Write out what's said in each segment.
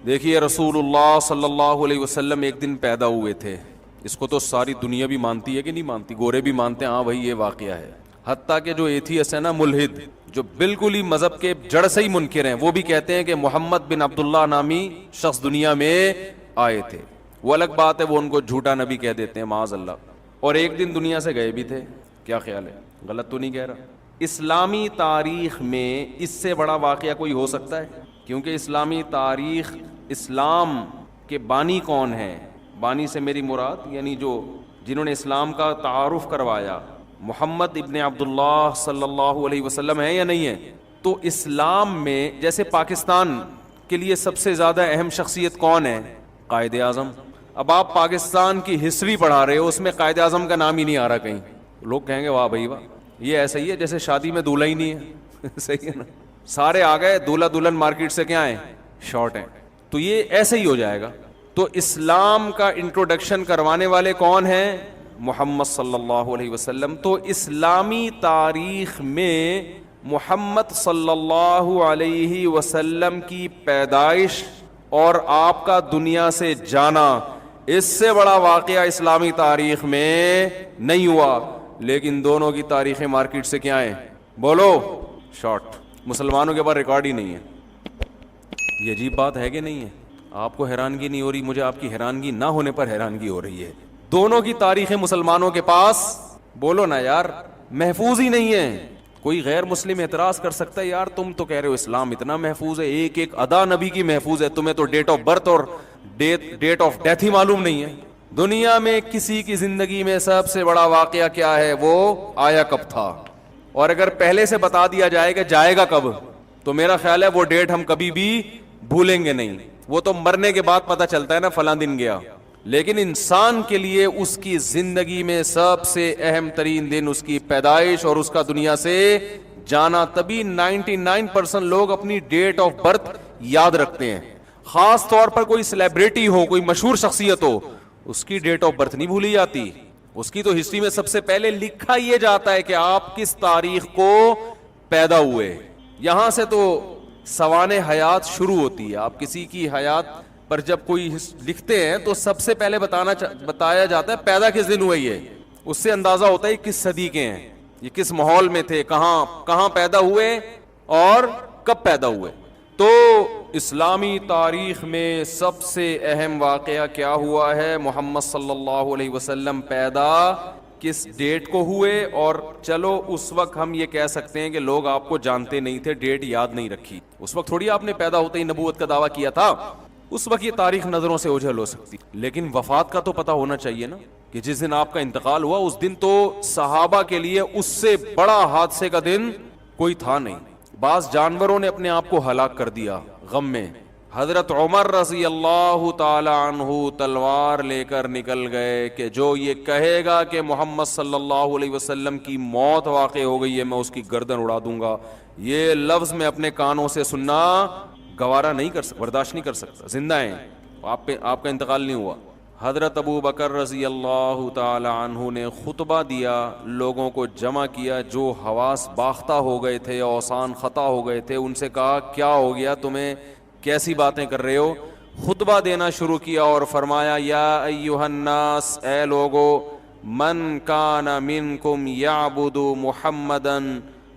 دیکھیے رسول اللہ صلی اللہ علیہ وسلم ایک دن پیدا ہوئے تھے. اس کو تو ساری دنیا بھی مانتی ہے کہ نہیں مانتی, گورے بھی مانتے ہیں ہاں بھائی یہ واقعہ ہے. حتیٰ کہ جو ایتھیسٹ ہے نا, ملحد, جو بالکل ہی مذہب کے جڑ سے ہی منکر ہیں, وہ بھی کہتے ہیں کہ محمد بن عبداللہ نامی شخص دنیا میں آئے تھے. وہ الگ بات ہے, وہ ان کو جھوٹا نبی کہہ دیتے ہیں معاذ اللہ. اور ایک دن دنیا سے گئے بھی تھے. کیا خیال ہے, غلط تو نہیں کہہ رہا؟ اسلامی تاریخ میں اس سے بڑا واقعہ کوئی ہو سکتا ہے؟ کیونکہ اسلامی تاریخ, اسلام کے بانی کون ہیں, بانی سے میری مراد یعنی جو جنہوں نے اسلام کا تعارف کروایا, محمد ابن عبداللہ صلی اللہ علیہ وسلم ہے یا نہیں ہے؟ تو اسلام میں جیسے پاکستان کے لیے سب سے زیادہ اہم شخصیت کون ہے؟ قائد اعظم. اب آپ پاکستان کی ہسٹری پڑھا رہے ہو, اس میں قائد اعظم کا نام ہی نہیں آ رہا کہیں. لوگ کہیں گے واہ بھائی واہ, یہ ایسا ہی ہے جیسے شادی میں دولہا ہی نہیں ہے. صحیح ہے نا, سارے آ گئے, دولہا دلہن مارکیٹ سے کیا ہیں, شارٹ ہیں. تو یہ ایسے ہی ہو جائے گا. تو اسلام کا انٹروڈکشن کروانے والے کون ہیں؟ محمد صلی اللہ علیہ وسلم. تو اسلامی تاریخ میں محمد صلی اللہ علیہ وسلم کی پیدائش اور آپ کا دنیا سے جانا, اس سے بڑا واقعہ اسلامی تاریخ میں نہیں ہوا. لیکن دونوں کی تاریخیں مارکیٹ سے کیا ہیں, بولو, شارٹ. مسلمانوں کے پاس ریکارڈ ہی نہیں ہے. یہ عجیب بات ہے کہ نہیں ہے؟ آپ کو حیرانگی نہیں ہو رہی, مجھے آپ کی حیرانگی نہ ہونے پر حیرانگی ہو رہی ہے. دونوں کی تاریخیں مسلمانوں کے پاس, بولو نا یار, محفوظ ہی نہیں ہے. کوئی غیر مسلم اعتراض کر سکتا ہے یار تم تو کہہ رہے ہو اسلام اتنا محفوظ ہے, ایک ایک ادا نبی کی محفوظ ہے, تمہیں تو ڈیٹ آف برتھ اور ڈیٹ آف ڈیتھ ہی معلوم نہیں ہے. دنیا میں کسی کی زندگی میں سب سے بڑا واقعہ کیا ہے, وہ آیا کب تھا. اور اگر پہلے سے بتا دیا جائے کہ جائے گا کب, تو میرا خیال ہے وہ ڈیٹ ہم کبھی بھی بھولیں گے نہیں. وہ تو مرنے کے بعد پتہ چلتا ہے نا فلاں دن گیا. لیکن انسان کے لیے اس کی زندگی میں سب سے اہم ترین دن اس کی پیدائش اور اس کا دنیا سے جانا. تبھی 99% لوگ اپنی ڈیٹ آف برتھ یاد رکھتے ہیں. خاص طور پر کوئی سیلیبریٹی ہو, کوئی مشہور شخصیت ہو, اس کی ڈیٹ آف برتھ نہیں بھولی جاتی. اس کی تو ہسٹری میں سب سے پہلے لکھا یہ جاتا ہے کہ آپ کس تاریخ کو پیدا ہوئے. یہاں سے تو سوانح حیات شروع ہوتی ہے. آپ کسی کی حیات پر جب کوئی لکھتے ہیں تو سب سے پہلے بتایا جاتا ہے پیدا کس دن ہوئی ہے. اس سے اندازہ ہوتا ہے کس صدی کے ہیں, یہ کس ماحول میں تھے, کہاں پیدا ہوئے اور کب پیدا ہوئے. تو اسلامی تاریخ میں سب سے اہم واقعہ کیا ہوا ہے, محمد صلی اللہ علیہ وسلم پیدا کس ڈیٹ کو ہوئے. اور چلو اس وقت ہم یہ کہہ سکتے ہیں کہ لوگ آپ کو جانتے نہیں تھے, ڈیٹ یاد نہیں رکھی. اس وقت تھوڑی آپ نے پیدا ہوتے ہی نبوت کا دعویٰ کیا تھا. اس وقت یہ تاریخ نظروں سے اوجھل ہو سکتی, لیکن وفات کا تو پتہ ہونا چاہیے نا, کہ جس دن آپ کا انتقال ہوا اس دن تو صحابہ کے لیے اس سے بڑا حادثے کا دن کوئی تھا نہیں. بعض جانوروں نے اپنے آپ کو ہلاک کر دیا غم میں. حضرت عمر رضی اللہ تعالی عنہ تلوار لے کر نکل گئے کہ جو یہ کہے گا کہ محمد صلی اللہ علیہ وسلم کی موت واقع ہو گئی ہے, میں اس کی گردن اڑا دوں گا. یہ لفظ میں اپنے کانوں سے سننا گوارا نہیں کر سکتا, برداشت نہیں کر سکتا. زندہ ہیں آپ کا انتقال نہیں ہوا. حضرت ابو بکر رضی اللہ تعالی عنہ نے خطبہ دیا, لوگوں کو جمع کیا جو حواس باختہ ہو گئے تھے, اوسان خطا ہو گئے تھے. ان سے کہا کیا ہو گیا تمہیں, کیسی باتیں کر رہے ہو. خطبہ دینا شروع کیا اور فرمایا یا ایھا الناس, اے لوگو, من کان منکم یعبد محمدا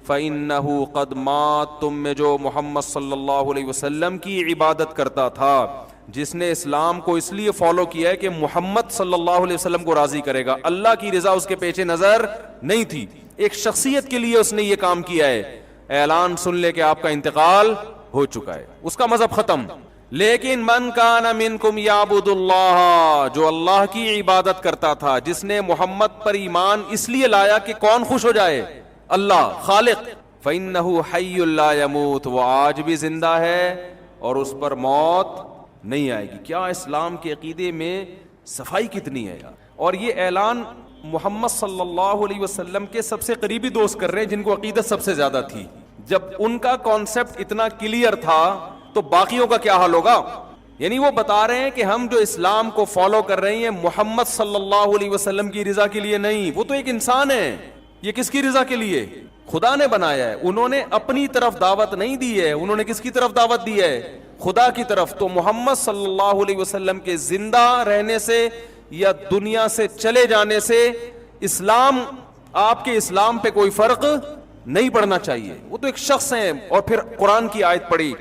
فإنہ قد مات, تم میں جو محمد صلی اللہ علیہ وسلم کی عبادت کرتا تھا, جس نے اسلام کو اس لیے فالو کیا ہے کہ محمد صلی اللہ علیہ وسلم کو راضی کرے گا, اللہ کی رضا اس کے پیچھے نظر نہیں تھی, ایک شخصیت کے لیے اس نے یہ کام کیا ہے, اعلان سن لے کہ آپ کا انتقال ہو چکا ہے, اس کا مذہب ختم. لیکن من کان منکم یعبد اللہ, جو اللہ کی عبادت کرتا تھا, جس نے محمد پر ایمان اس لیے لایا کہ کون خوش ہو جائے, اللہ خالق, فإنہ حی لا یموت, وہ آج بھی زندہ ہے اور اس پر موت نہیں آئے گی. کیا اسلام کے عقیدے میں صفائی کتنی ہے یار. اور یہ اعلان محمد صلی اللہ علیہ وسلم کے سب سے قریبی دوست کر رہے ہیں جن کو عقیدت سب سے زیادہ تھی. جب ان کا کانسیپٹ اتنا کلیئر تھا تو باقیوں کا کیا حال ہوگا. یعنی وہ بتا رہے ہیں کہ ہم جو اسلام کو فالو کر رہے ہیں محمد صلی اللہ علیہ وسلم کی رضا کے لیے نہیں, وہ تو ایک انسان ہے, یہ کس کی رضا کے لیے, خدا نے بنایا ہے. انہوں نے اپنی طرف دعوت نہیں دی ہے, انہوں نے کس کی طرف دعوت دی ہے, خدا کی طرف تو محمد صلی اللہ علیہ وسلم کے زندہ رہنے سے یا دنیا سے چلے جانے سے اسلام، آپ کے اسلام پہ کوئی فرق نہیں پڑنا چاہیے. وہ تو ایک شخص ہیں. اور پھر قرآن کی آیت پڑھی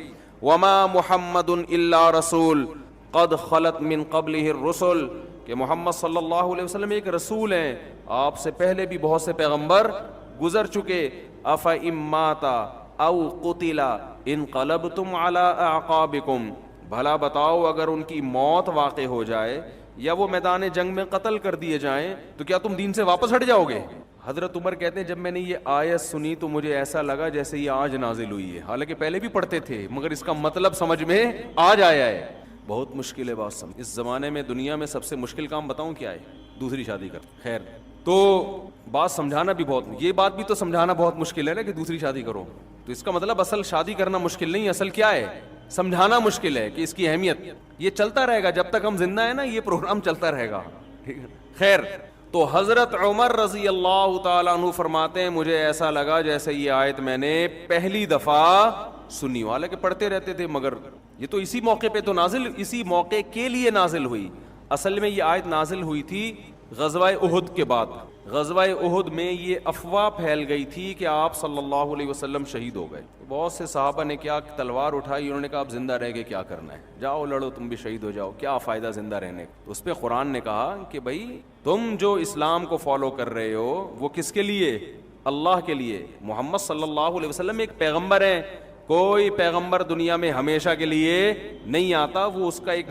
وما محمد الا رسول قد خلت من قبلہ الرسل، کہ محمد صلی اللہ علیہ وسلم ایک رسول ہیں، آپ سے پہلے بھی بہت سے پیغمبر گزر چکے. افإن مات او قتل انقلبتم علی اعقابکم، بھلا بتاؤ اگر ان کی موت واقع ہو جائے یا وہ میدان جنگ میں قتل کر دیے جائیں تو کیا تم دین سے واپس ہٹ جاؤ گے؟ حضرت عمر کہتے ہیں جب میں نے یہ آیت سنی تو مجھے ایسا لگا جیسے یہ آج نازل ہوئی ہے، حالانکہ پہلے بھی پڑھتے تھے مگر اس کا مطلب سمجھ میں آج آیا ہے. بہت مشکل ہے بات سمجھ. اس زمانے میں دنیا میں سب سے مشکل کام بتاؤں کیا ہے؟ دوسری شادی کر. خیر تو بات سمجھانا بھی بہت، یہ بات بھی تو سمجھانا بہت مشکل ہے نا کہ دوسری شادی کرو. تو اس کا مطلب اصل شادی کرنا مشکل نہیں، اصل کیا ہے؟ سمجھانا مشکل ہے کہ اس کی اہمیت. یہ چلتا رہے گا جب تک ہم زندہ ہیں نا، یہ پروگرام چلتا رہے گا. خیر تو حضرت عمر رضی اللہ تعالیٰ عنہ فرماتے ہیں مجھے ایسا لگا جیسے یہ آیت میں نے پہلی دفعہ سنی، حالانکہ پڑھتے رہتے تھے مگر یہ تو اسی موقع پہ تو نازل، اسی موقع کے لیے نازل ہوئی. اصل میں یہ آیت نازل ہوئی تھی غزوہ احد کے بعد. غزوہ احد میں یہ افواہ پھیل گئی تھی کہ آپ صلی اللہ علیہ وسلم شہید ہو گئے. بہت سے صحابہ نے کیا تلوار اٹھائی، انہوں نے کہا آپ زندہ رہ کے کیا کرنا ہے، جاؤ لڑو تم بھی شہید ہو جاؤ، کیا فائدہ زندہ رہنے کا. اس پہ قرآن نے کہا کہ بھائی تم جو اسلام کو فالو کر رہے ہو وہ کس کے لیے؟ اللہ کے لیے. محمد صلی اللہ علیہ وسلم ایک پیغمبر ہیں، کوئی پیغمبر دنیا میں ہمیشہ کے لیے نہیں آتا، وہ اس کا ایک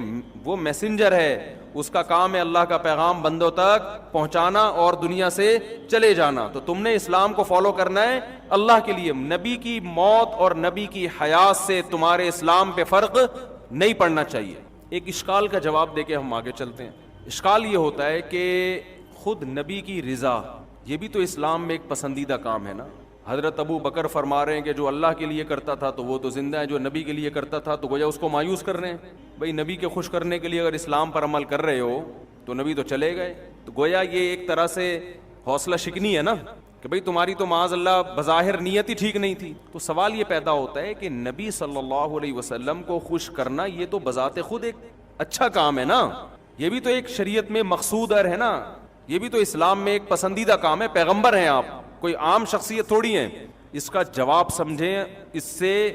وہ میسنجر ہے، اس کا کام ہے اللہ کا پیغام بندوں تک پہنچانا اور دنیا سے چلے جانا. تو تم نے اسلام کو فالو کرنا ہے اللہ کے لیے. نبی کی موت اور نبی کی حیات سے تمہارے اسلام پہ فرق نہیں پڑنا چاہیے. ایک اشکال کا جواب دے کے ہم آگے چلتے ہیں. اشکال یہ ہوتا ہے کہ خود نبی کی رضا یہ بھی تو اسلام میں ایک پسندیدہ کام ہے نا. حضرت ابو بکر فرما رہے ہیں کہ جو اللہ کے لیے کرتا تھا تو وہ تو زندہ ہے، جو نبی کے لیے کرتا تھا تو گویا اس کو مایوس کر رہے ہیں. بھئی نبی کے خوش کرنے کے لیے اگر اسلام پر عمل کر رہے ہو تو نبی تو چلے گئے. تو گویا یہ ایک طرح سے حوصلہ شکنی ہے نا کہ بھئی تمہاری تو معاذ اللہ بظاہر نیت ہی ٹھیک نہیں تھی. تو سوال یہ پیدا ہوتا ہے کہ نبی صلی اللہ علیہ وسلم کو خوش کرنا یہ تو بذات خود ایک اچھا کام ہے نا، یہ بھی تو ایک شریعت میں مقصود ہے نا، یہ بھی تو اسلام میں ایک پسندیدہ کام ہے. پیغمبر ہیں آپ، کوئی عام شخصیت تھوڑی ہیں. اس کا جواب سمجھیں، اس سے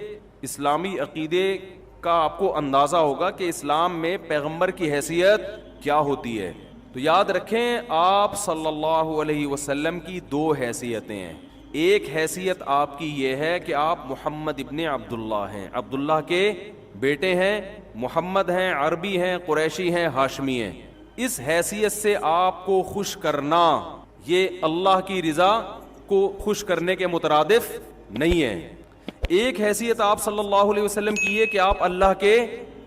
اسلامی عقیدے کا آپ کو اندازہ ہوگا کہ اسلام میں پیغمبر کی حیثیت کیا ہوتی ہے. تو یاد رکھیں آپ صلی اللہ علیہ وسلم کی دو حیثیتیں ہیں. ایک حیثیت آپ کی یہ ہے کہ آپ محمد ابن عبداللہ ہیں، عبداللہ کے بیٹے ہیں، محمد ہیں، عربی ہیں، قریشی ہیں، ہاشمی ہیں. اس حیثیت سے آپ کو خوش کرنا یہ اللہ کی رضا کو خوش کرنے کے مترادف نہیں ہے. ایک حیثیت آپ صلی اللہ علیہ وسلم کی ہے کہ آپ اللہ کے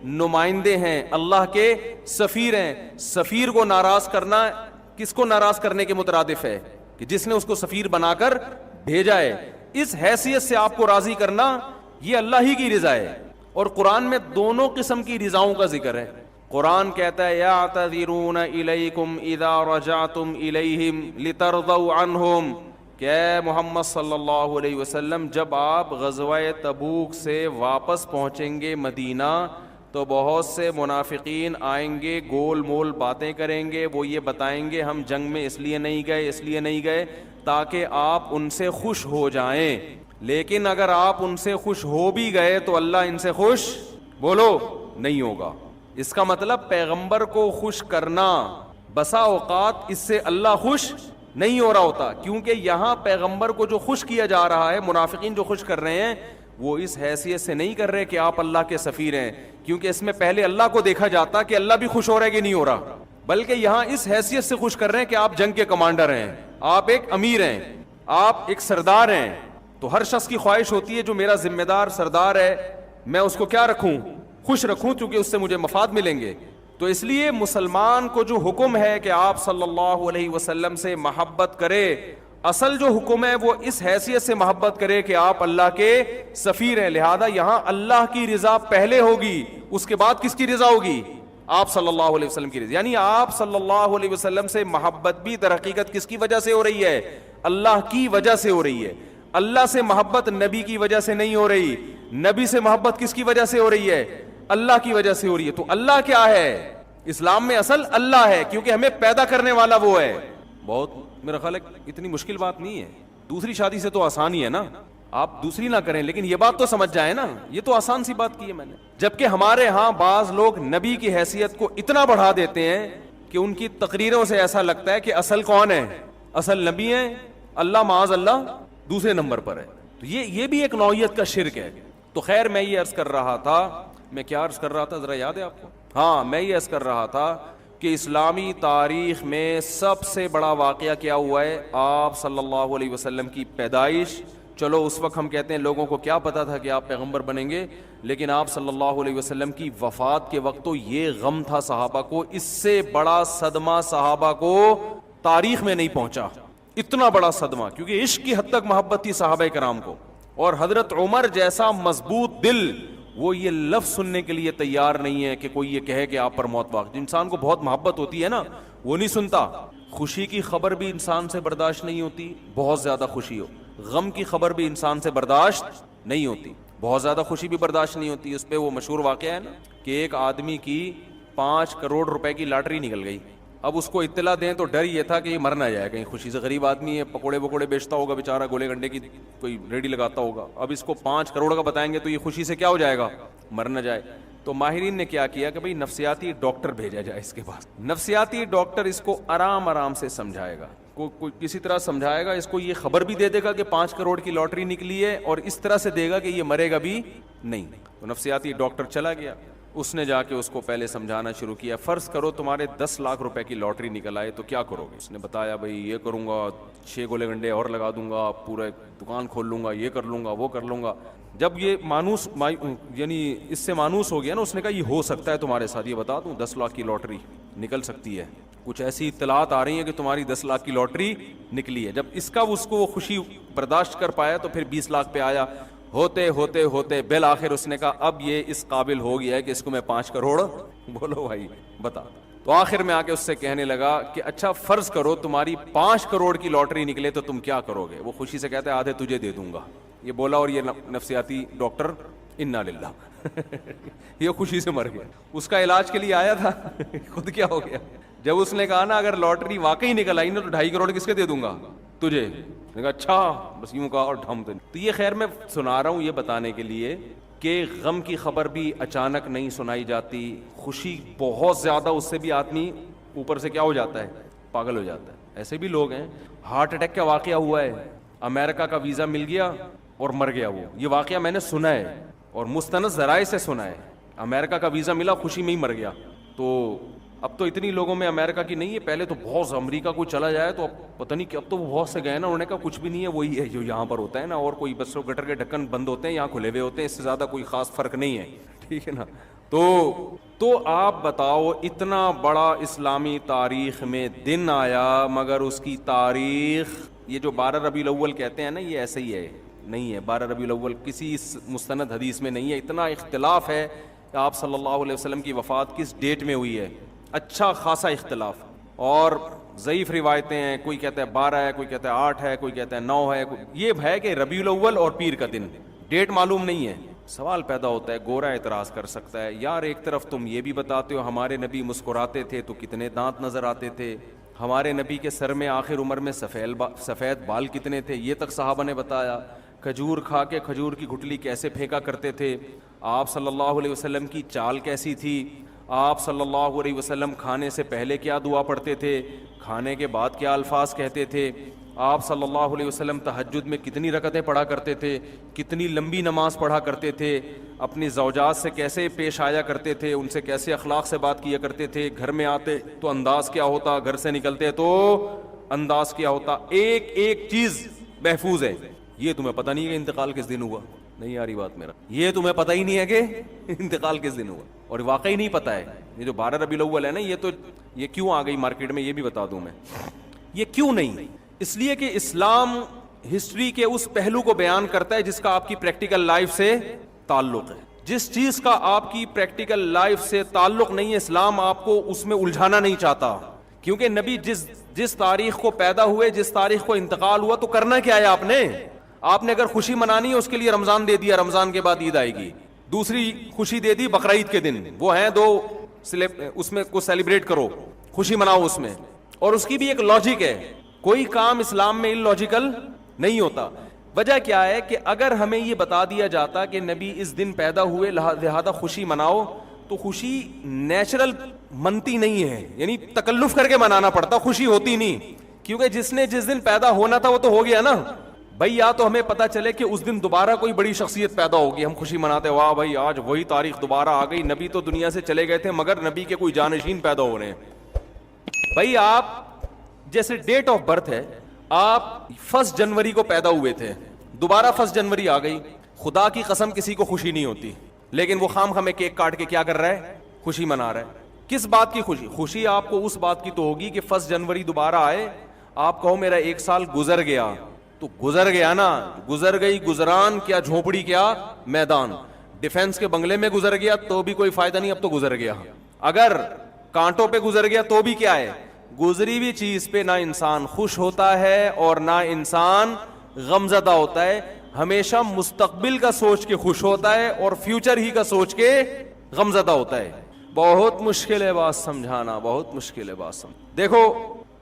نمائندے ہیں، اللہ کے سفیر ہیں. سفیر کو ناراض کرنا کس کو ناراض کرنے کے مترادف ہے؟ کہ جس نے اس کو سفیر بنا کر بھیجا ہے. اس حیثیت سے آپ کو راضی کرنا یہ اللہ ہی کی رضا ہے. اور قرآن میں دونوں قسم کی رضاؤں کا ذکر ہے. قرآن کہتا ہے یعتذرون الیکم اذا رجعتم الیہم لترضوا عنہم، کہ اے محمد صلی اللہ علیہ وسلم جب آپ غزوہ تبوک سے واپس پہنچیں گے مدینہ تو بہت سے منافقین آئیں گے، گول مول باتیں کریں گے. وہ یہ بتائیں گے ہم جنگ میں اس لیے نہیں گئے تاکہ آپ ان سے خوش ہو جائیں. لیکن اگر آپ ان سے خوش ہو بھی گئے تو اللہ ان سے خوش بولو نہیں ہوگا. اس کا مطلب پیغمبر کو خوش کرنا بسا اوقات اس سے اللہ خوش نہیں ہو رہا ہوتا، کیونکہ یہاں پیغمبر کو جو خوش کیا جا رہا ہے، منافقین جو خوش کر رہے ہیں وہ اس حیثیت سے نہیں کر رہے کہ آپ اللہ کے سفیر ہیں، کیونکہ اس میں پہلے اللہ کو دیکھا جاتا کہ اللہ بھی خوش ہو رہا ہے کہ نہیں ہو رہا، بلکہ یہاں اس حیثیت سے خوش کر رہے ہیں کہ آپ جنگ کے کمانڈر ہیں، آپ ایک امیر ہیں، آپ ایک سردار ہیں. تو ہر شخص کی خواہش ہوتی ہے جو میرا ذمہ دار سردار ہے میں اس کو کیا رکھوں؟ خوش رکھوں، کیونکہ اس سے مجھے مفاد ملیں گے. تو اس لیے مسلمان کو جو حکم ہے کہ آپ صلی اللہ علیہ وسلم سے محبت کرے، اصل جو حکم ہے وہ اس حیثیت سے محبت کرے کہ آپ اللہ کے سفیر ہیں. لہذا یہاں اللہ کی رضا پہلے ہوگی، اس کے بعد کس کی رضا ہوگی؟ آپ صلی اللہ علیہ وسلم کی رضا. یعنی آپ صلی اللہ علیہ وسلم سے محبت بھی در حقیقت کس کی وجہ سے ہو رہی ہے؟ اللہ کی وجہ سے ہو رہی ہے. اللہ سے محبت نبی کی وجہ سے نہیں ہو رہی. نبی سے محبت کس کی وجہ سے ہو رہی ہے؟ اللہ کی وجہ سے ہو رہی ہے. تو اللہ کیا ہے؟ اسلام میں اصل اللہ ہے, کیونکہ ہمیں پیدا کرنے والا وہ ہے. بہت میرا خیال ہے اتنی مشکل بات نہیں ہے. دوسری شادی سے تو آسان ہی ہے نا, آپ دوسری نہ کریں, لیکن یہ بات تو سمجھ جائیں نا, یہ تو آسان سی بات کی ہے میں نے. جبکہ ہمارے ہاں بعض لوگ نبی کی حیثیت کو اتنا بڑھا دیتے ہیں کہ ان کی تقریروں سے ایسا لگتا ہے کہ اصل کون ہے؟ اصل نبی ہیں, اللہ معاذ اللہ دوسرے نمبر پر ہے. تو یہ بھی ایک نوعیت کا شرک ہے. تو خیر میں یہ عرض کر رہا تھا, میں کیا عرض کر رہا تھا ذرا یاد ہے آپ کو؟ ہاں, میں یہ عرض کر رہا تھا کہ اسلامی تاریخ میں سب سے بڑا واقعہ کیا ہوا ہے؟ آپ صلی اللہ علیہ وسلم کی پیدائش. چلو اس وقت ہم کہتے ہیں لوگوں کو کیا پتا تھا کہ آپ پیغمبر بنیں گے, لیکن آپ صلی اللہ علیہ وسلم کی وفات کے وقت تو یہ غم تھا صحابہ کو, اس سے بڑا صدمہ صحابہ کو تاریخ میں نہیں پہنچا. اتنا بڑا صدمہ, کیونکہ عشق کی حد تک محبت تھی صحابہ کرام کو. اور حضرت عمر جیسا مضبوط دل, وہ یہ لفظ سننے کے لیے تیار نہیں ہے کہ کوئی یہ کہے کہ آپ پر موت واقع. انسان کو بہت محبت ہوتی ہے نا, وہ نہیں سنتا. خوشی کی خبر بھی انسان سے برداشت نہیں ہوتی, بہت زیادہ خوشی ہو. غم کی خبر بھی انسان سے برداشت نہیں ہوتی, بہت زیادہ خوشی بھی برداشت نہیں ہوتی. اس پہ وہ مشہور واقعہ ہے نا کہ ایک آدمی کی 5 کروڑ روپے کی لاٹری نکل گئی. اب اس کو اطلاع دیں تو ڈر یہ تھا کہ یہ مر نہ جائے کہیں خوشی سے. غریب آدمی ہے, پکوڑے بکوڑے بیچتا ہوگا بیچارہ, گولے گنڈے کی کوئی ریڈی لگاتا ہوگا. اب اس کو 5 کروڑ کا بتائیں گے تو یہ خوشی سے کیا ہو جائے گا, مر نہ جائے. تو ماہرین نے کیا کیا کہ بھئی نفسیاتی ڈاکٹر بھیجا جائے اس کے پاس. نفسیاتی ڈاکٹر اس کو آرام آرام سے سمجھائے گا, کوئی کسی طرح سمجھائے گا, اس کو یہ خبر بھی دے دے گا کہ 5 کروڑ کی لاٹری نکلی ہے, اور اس طرح سے دے گا کہ یہ مرے گا بھی نہیں. تو نفسیاتی ڈاکٹر چلا گیا, اس نے جا کے اس کو پہلے سمجھانا شروع کیا. فرض کرو تمہارے 10 لاکھ روپے کی لاٹری نکل آئے تو کیا کرو گے؟ اس نے بتایا بھئی یہ کروں گا, 6 گولے گنڈے اور لگا دوں گا, پورا دکان کھول لوں گا, یہ کر لوں گا, وہ کر لوں گا. جب یہ مانوس یعنی اس سے مانوس ہو گیا نا, اس نے کہا یہ ہو سکتا ہے تمہارے ساتھ, یہ بتا دوں 10 لاکھ کی لاٹری نکل سکتی ہے, کچھ ایسی اطلاعات آ رہی ہیں کہ تمہاری 10 لاکھ کی لاٹری نکلی ہے. جب اس کا اس کو وہ خوشی برداشت کر پایا تو پھر 20 لاکھ پہ آیا. ہوتے ہوتے ہوتے بالآخر اس نے کہا اب یہ اس قابل ہو گیا ہے کہ اس کو میں 5 کروڑ بولو بھائی بتا. تو آخر میں آ کے اس سے کہنے لگا کہ اچھا فرض کرو تمہاری 5 کروڑ کی لاٹری نکلے تو تم کیا کرو گے؟ وہ خوشی سے کہتا ہے آدھے تجھے دے دوں گا. یہ بولا اور یہ نفسیاتی ڈاکٹر انا للہ یہ خوشی سے مر گیا. اس کا علاج کے لیے آیا تھا خود کیا ہو گیا جب اس نے کہا نا اگر لاٹری واقعی نکل آئی نا تو 2.5 کروڑ کس کے دے دوں گا؟ تجھے. نے کہا اچھا, بس یوں کہا اور ڈھم. تو یہ خیر میں سنا رہا ہوں یہ بتانے کے لیے کہ غم کی خبر بھی اچانک نہیں سنائی جاتی. خوشی بہت زیادہ, اس سے بھی آدمی اوپر سے کیا ہو جاتا ہے, پاگل ہو جاتا ہے. ایسے بھی لوگ ہیں, ہارٹ اٹیک کا واقعہ ہوا ہے, امریکہ کا ویزا مل گیا اور مر گیا وہ. یہ واقعہ میں نے سنا ہے اور مستند ذرائع سے سنا ہے. امریکہ کا ویزا ملا, خوشی میں ہی مر گیا. تو اب تو اتنی لوگوں میں امریکہ کی نہیں ہے, پہلے تو بہت امریکہ کو چلا جائے تو اب پتہ نہیں کہ اب تو وہ بہت سے گئے نا, انہوں نے کہا کچھ بھی نہیں ہے, وہی ہے جو یہاں پر ہوتا ہے نا, اور کوئی بس گٹر کے ڈھکن بند ہوتے ہیں, یہاں کھلے ہوئے ہوتے ہیں, اس سے زیادہ کوئی خاص فرق نہیں ہے. ٹھیک ہے نا. تو آپ بتاؤ اتنا بڑا اسلامی تاریخ میں دن آیا, مگر اس کی تاریخ یہ جو 12 ربیع الاول کہتے ہیں نا, یہ ایسے ہی ہے, نہیں ہے. 12 ربیع الاول کسی مستند حدیث میں نہیں ہے. اتنا اختلاف ہے کہ آپ صلی اللہ علیہ وسلم کی وفات کس ڈیٹ میں ہوئی ہے, اچھا خاصا اختلاف, اور ضعیف روایتیں ہیں. کوئی کہتا ہے 12 ہے, کوئی کہتا ہے 8 ہے, کوئی کہتا ہے 9 ہے. یہ ہے کہ ربیع الاول اور پیر کا دن, ڈیٹ معلوم نہیں ہے. سوال پیدا ہوتا ہے, گورا اعتراض کر سکتا ہے یار ایک طرف تم یہ بھی بتاتے ہو ہمارے نبی مسکراتے تھے تو کتنے دانت نظر آتے تھے, ہمارے نبی کے سر میں آخر عمر میں سفید بال کتنے تھے یہ تک صحابہ نے بتایا, کھجور کھا کے کھجور کی گٹلی کیسے پھینکا کرتے تھے, آپ صلی اللہ علیہ وسلم کی چال کیسی تھی, آپ صلی اللہ علیہ وسلم کھانے سے پہلے کیا دعا پڑھتے تھے, کھانے کے بعد کیا الفاظ کہتے تھے, آپ صلی اللہ علیہ وسلم تہجد میں کتنی رکعتیں پڑھا کرتے تھے, کتنی لمبی نماز پڑھا کرتے تھے, اپنی زوجات سے کیسے پیش آیا کرتے تھے, ان سے کیسے اخلاق سے بات کیا کرتے تھے, گھر میں آتے تو انداز کیا ہوتا, گھر سے نکلتے تو انداز کیا ہوتا, ایک ایک چیز محفوظ ہے. یہ تمہیں پتہ نہیں ہے کہ انتقال کس دن ہوا, نہیں آ رہی بات میرا, یہ تمہیں پتہ ہی نہیں ہے کہ انتقال کس دن ہوا, اور واقعی نہیں پتہ ہے. یہ جو 12 ربیع الاول ہے نا, یہ تو یہ کیوں آ گئی مارکیٹ میں یہ بھی بتا دوں میں, یہ کیوں نہیں, اس لیے کہ اسلام ہسٹری کے اس پہلو کو بیان کرتا ہے جس کا آپ کی پریکٹیکل لائف سے تعلق ہے. جس چیز کا آپ کی پریکٹیکل لائف سے تعلق نہیں ہے, اسلام آپ کو اس میں الجھانا نہیں چاہتا, کیونکہ نبی جس تاریخ کو پیدا ہوئے, جس تاریخ کو انتقال ہوا, تو کرنا کیا ہے آپ نے اگر خوشی منانی ہے اس کے لیے رمضان دے دیا, رمضان کے بعد عید آئے گی. دوسری خوشی دے دی بقرعید کے دن, وہ ہیں دو, اس میں کو سیلیبریٹ کرو, خوشی مناؤ اس میں. اور اس کی بھی ایک لاجک ہے, کوئی کام اسلام میں اللاجیکل نہیں ہوتا. وجہ کیا ہے کہ اگر ہمیں یہ بتا دیا جاتا کہ نبی اس دن پیدا ہوئے لہذا خوشی مناؤ, تو خوشی نیچرل منتی نہیں ہے, یعنی تکلف کر کے منانا پڑتا, خوشی ہوتی نہیں. کیونکہ جس نے جس دن پیدا ہونا تھا وہ تو ہو گیا نا بھائی. یا تو ہمیں پتا چلے کہ اس دن دوبارہ کوئی بڑی شخصیت پیدا ہوگی, ہم خوشی مناتے, واہ بھائی آج وہی تاریخ دوبارہ آ گئی, نبی تو دنیا سے چلے گئے تھے مگر نبی کے کوئی جانشین پیدا ہو رہے ہیں. بھائی آپ جیسے ڈیٹ آف برتھ ہے, آپ 1 جنوری کو پیدا ہوئے تھے, دوبارہ 1 جنوری آ گئی, خدا کی قسم کسی کو خوشی نہیں ہوتی, لیکن وہ خام خامے کیک کاٹ کے کیا کر رہا ہے, خوشی منا رہا ہے. کس بات کی خوشی؟ خوشی آپ کو اس بات کی تو ہوگی کہ 1 جنوری دوبارہ آئے, آپ کہو میرا 1 سال گزر گیا, تو گزر گیا نا, گزر گئی گزران, کیا جھونپڑی کیا میدان, ڈیفنس کے بنگلے میں گزر گیا تو بھی کوئی فائدہ نہیں, اب تو گزر گیا. اگر کانٹوں پہ گزر گیا تو بھی کیا ہے, گزری ہوئی چیز پہ نہ انسان خوش ہوتا ہے اور نہ انسان غمزدہ ہوتا ہے, ہمیشہ مستقبل کا سوچ کے خوش ہوتا ہے اور فیوچر ہی کا سوچ کے غمزدہ ہوتا ہے. بہت مشکل ہے بات سمجھانا, بہت مشکل ہے بات سمجھ. دیکھو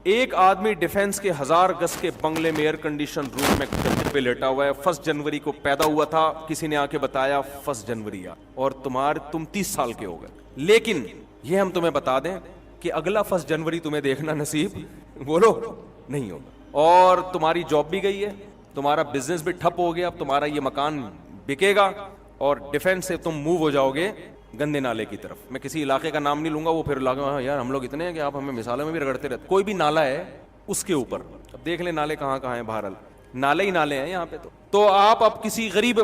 ایک آدمی ڈیفنس کے 1000 گز کے بنگلے میں ایئر کنڈیشن روم میں گدے پہ لیٹا ہوا ہے, 1 جنوری کو پیدا ہوا تھا, کسی نے آ کے بتایا 1 جنوری اور تم 30 سال کے ہو گئے. لیکن یہ ہم تمہیں بتا دیں کہ اگلا 1 جنوری تمہیں دیکھنا نصیب بولو نہیں ہوگا, اور تمہاری جاب بھی گئی ہے, تمہارا بزنس بھی ٹھپ ہو گیا, اب تمہارا یہ مکان بکے گا اور ڈیفنس سے تم موو ہو جاؤ گے گندے نالے کی طرف. میں کسی علاقے کا نام نہیں لوں گا, وہ پھر علاقے یار ہم لوگ اتنے ہیں کہ آپ ہمیں مثالوں میں بھی رگڑتے رہتے. کوئی بھی نالا ہے اس کے اوپر, اب دیکھ لیں نالے کہاں کہاں ہیں, بہرحال نالے ہی نالے ہیں یہاں پہ. تو آپ اب کسی غریب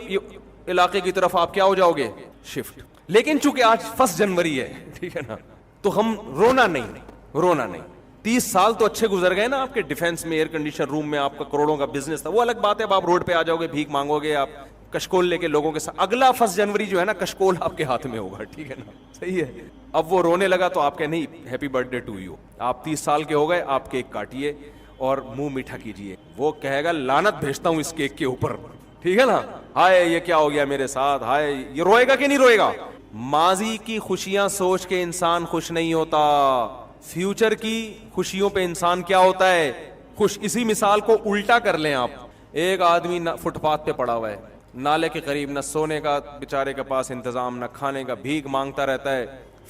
علاقے کی طرف آپ کیا ہو جاؤ گے, شفٹ. لیکن چونکہ آج 1 جنوری ہے, ٹھیک ہے نا, تو ہم رونا نہیں. 30 سال تو اچھے گزر گئے نا آپ کے ڈیفنس میں, ایئر کنڈیشن روم میں, آپ کا کروڑوں کا بزنس تھا, وہ الگ بات ہے. اب آپ روڈ پہ آ جاؤ گے, بھیک مانگو گے, آپ کشکول لے کے لوگوں کے ساتھ. اگلا 1 جنوری جو ہے نا, کشکول آپ کے ہاتھ میں ہوگا, ٹھیک ہے نا, صحیح ہے. اب وہ رونے لگا تو آپ کہ نہیں happy birthday to you, آپ 30 سال کے ہو گئے, آپ کیک کاٹیے اور منہ میٹھا کیجیے. وہ کہے گا لعنت بھیجتا ہوں اس کیک کے اوپر, ٹھیک ہے نا, ہائے یہ کیا ہو گیا میرے ساتھ, ہائے. یہ روئے گا کہ نہیں روئے گا؟ ماضی کی خوشیاں سوچ کے انسان خوش نہیں ہوتا, فیوچر کی خوشیوں پہ انسان کیا ہوتا ہے, خوش. اسی مثال کو الٹا کر لیں آپ, ایک آدمی فٹ پاتھ پہ پڑا ہوا ہے, نالے کے قریب, نہ سونے کا بیچارے کے پاس انتظام, نہ کھانے کا, بھیک مانگتا رہتا ہے.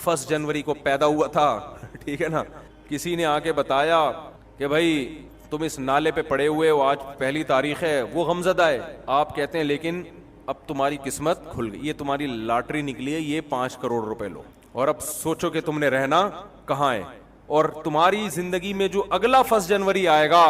1 جنوری کو پیدا ہوا تھا, ٹھیک ہے نا, کسی نے آ کے بتایا کہ بھائی تم اس نالے پہ پڑے ہوئے ہو, آج 1 تاریخ ہے, وہ غمزدہ ہے. آپ کہتے ہیں لیکن اب تمہاری قسمت کھل گئی, یہ تمہاری لاٹری نکلی ہے, یہ 5 کروڑ روپے لو, اور اب سوچو کہ تم نے رہنا کہاں ہے. اور تمہاری زندگی میں جو اگلا 1 جنوری آئے گا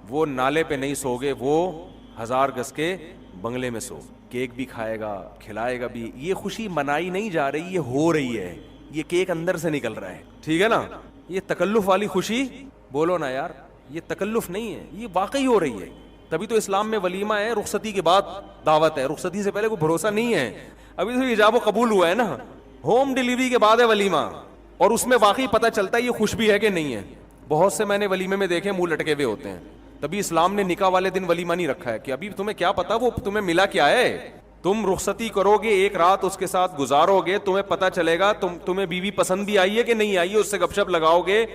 وہ نالے پہ نہیں سو گے, وہ 1000 گز کے بنگلے میں سو, کیک بھی کھائے گا, کھلائے گا بھی. یہ خوشی منائی نہیں جا رہی, یہ ہو رہی ہے, یہ کیک اندر سے نکل رہا ہے, ٹھیک ہے نا. یہ تکلف والی خوشی بولو نا یار, یہ تکلف نہیں ہے, یہ واقعی ہو رہی ہے. تبھی تو اسلام میں ولیمہ ہے, رخصتی کے بعد دعوت ہے, رخصتی سے پہلے کوئی بھروسہ نہیں ہے. ابھی تو ایجاب و قبول ہوا ہے نا, ہوم ڈلیوری کے بعد ہے ولیمہ, اور اس میں واقعی پتہ چلتا ہے یہ خوش بھی ہے کہ نہیں ہے. بہت سے میں نے ولیمے میں دیکھے منہ لٹکے ہوئے ہوتے ہیں. تبھی اسلام نے نکاح والے دن ولیمہ نہیں رکھا ہے کہ ابھی تمہیں کیا پتا وہ تمہیں ملا کیا ہے. تم رخصتی کرو گے, 1 رات اس کے ساتھ گزارو گے, تمہیں پتا چلے گا تمہیں بیوی پسند بھی آئی ہے کہ نہیں آئی ہے, اس سے گپ شپ لگاؤ گے.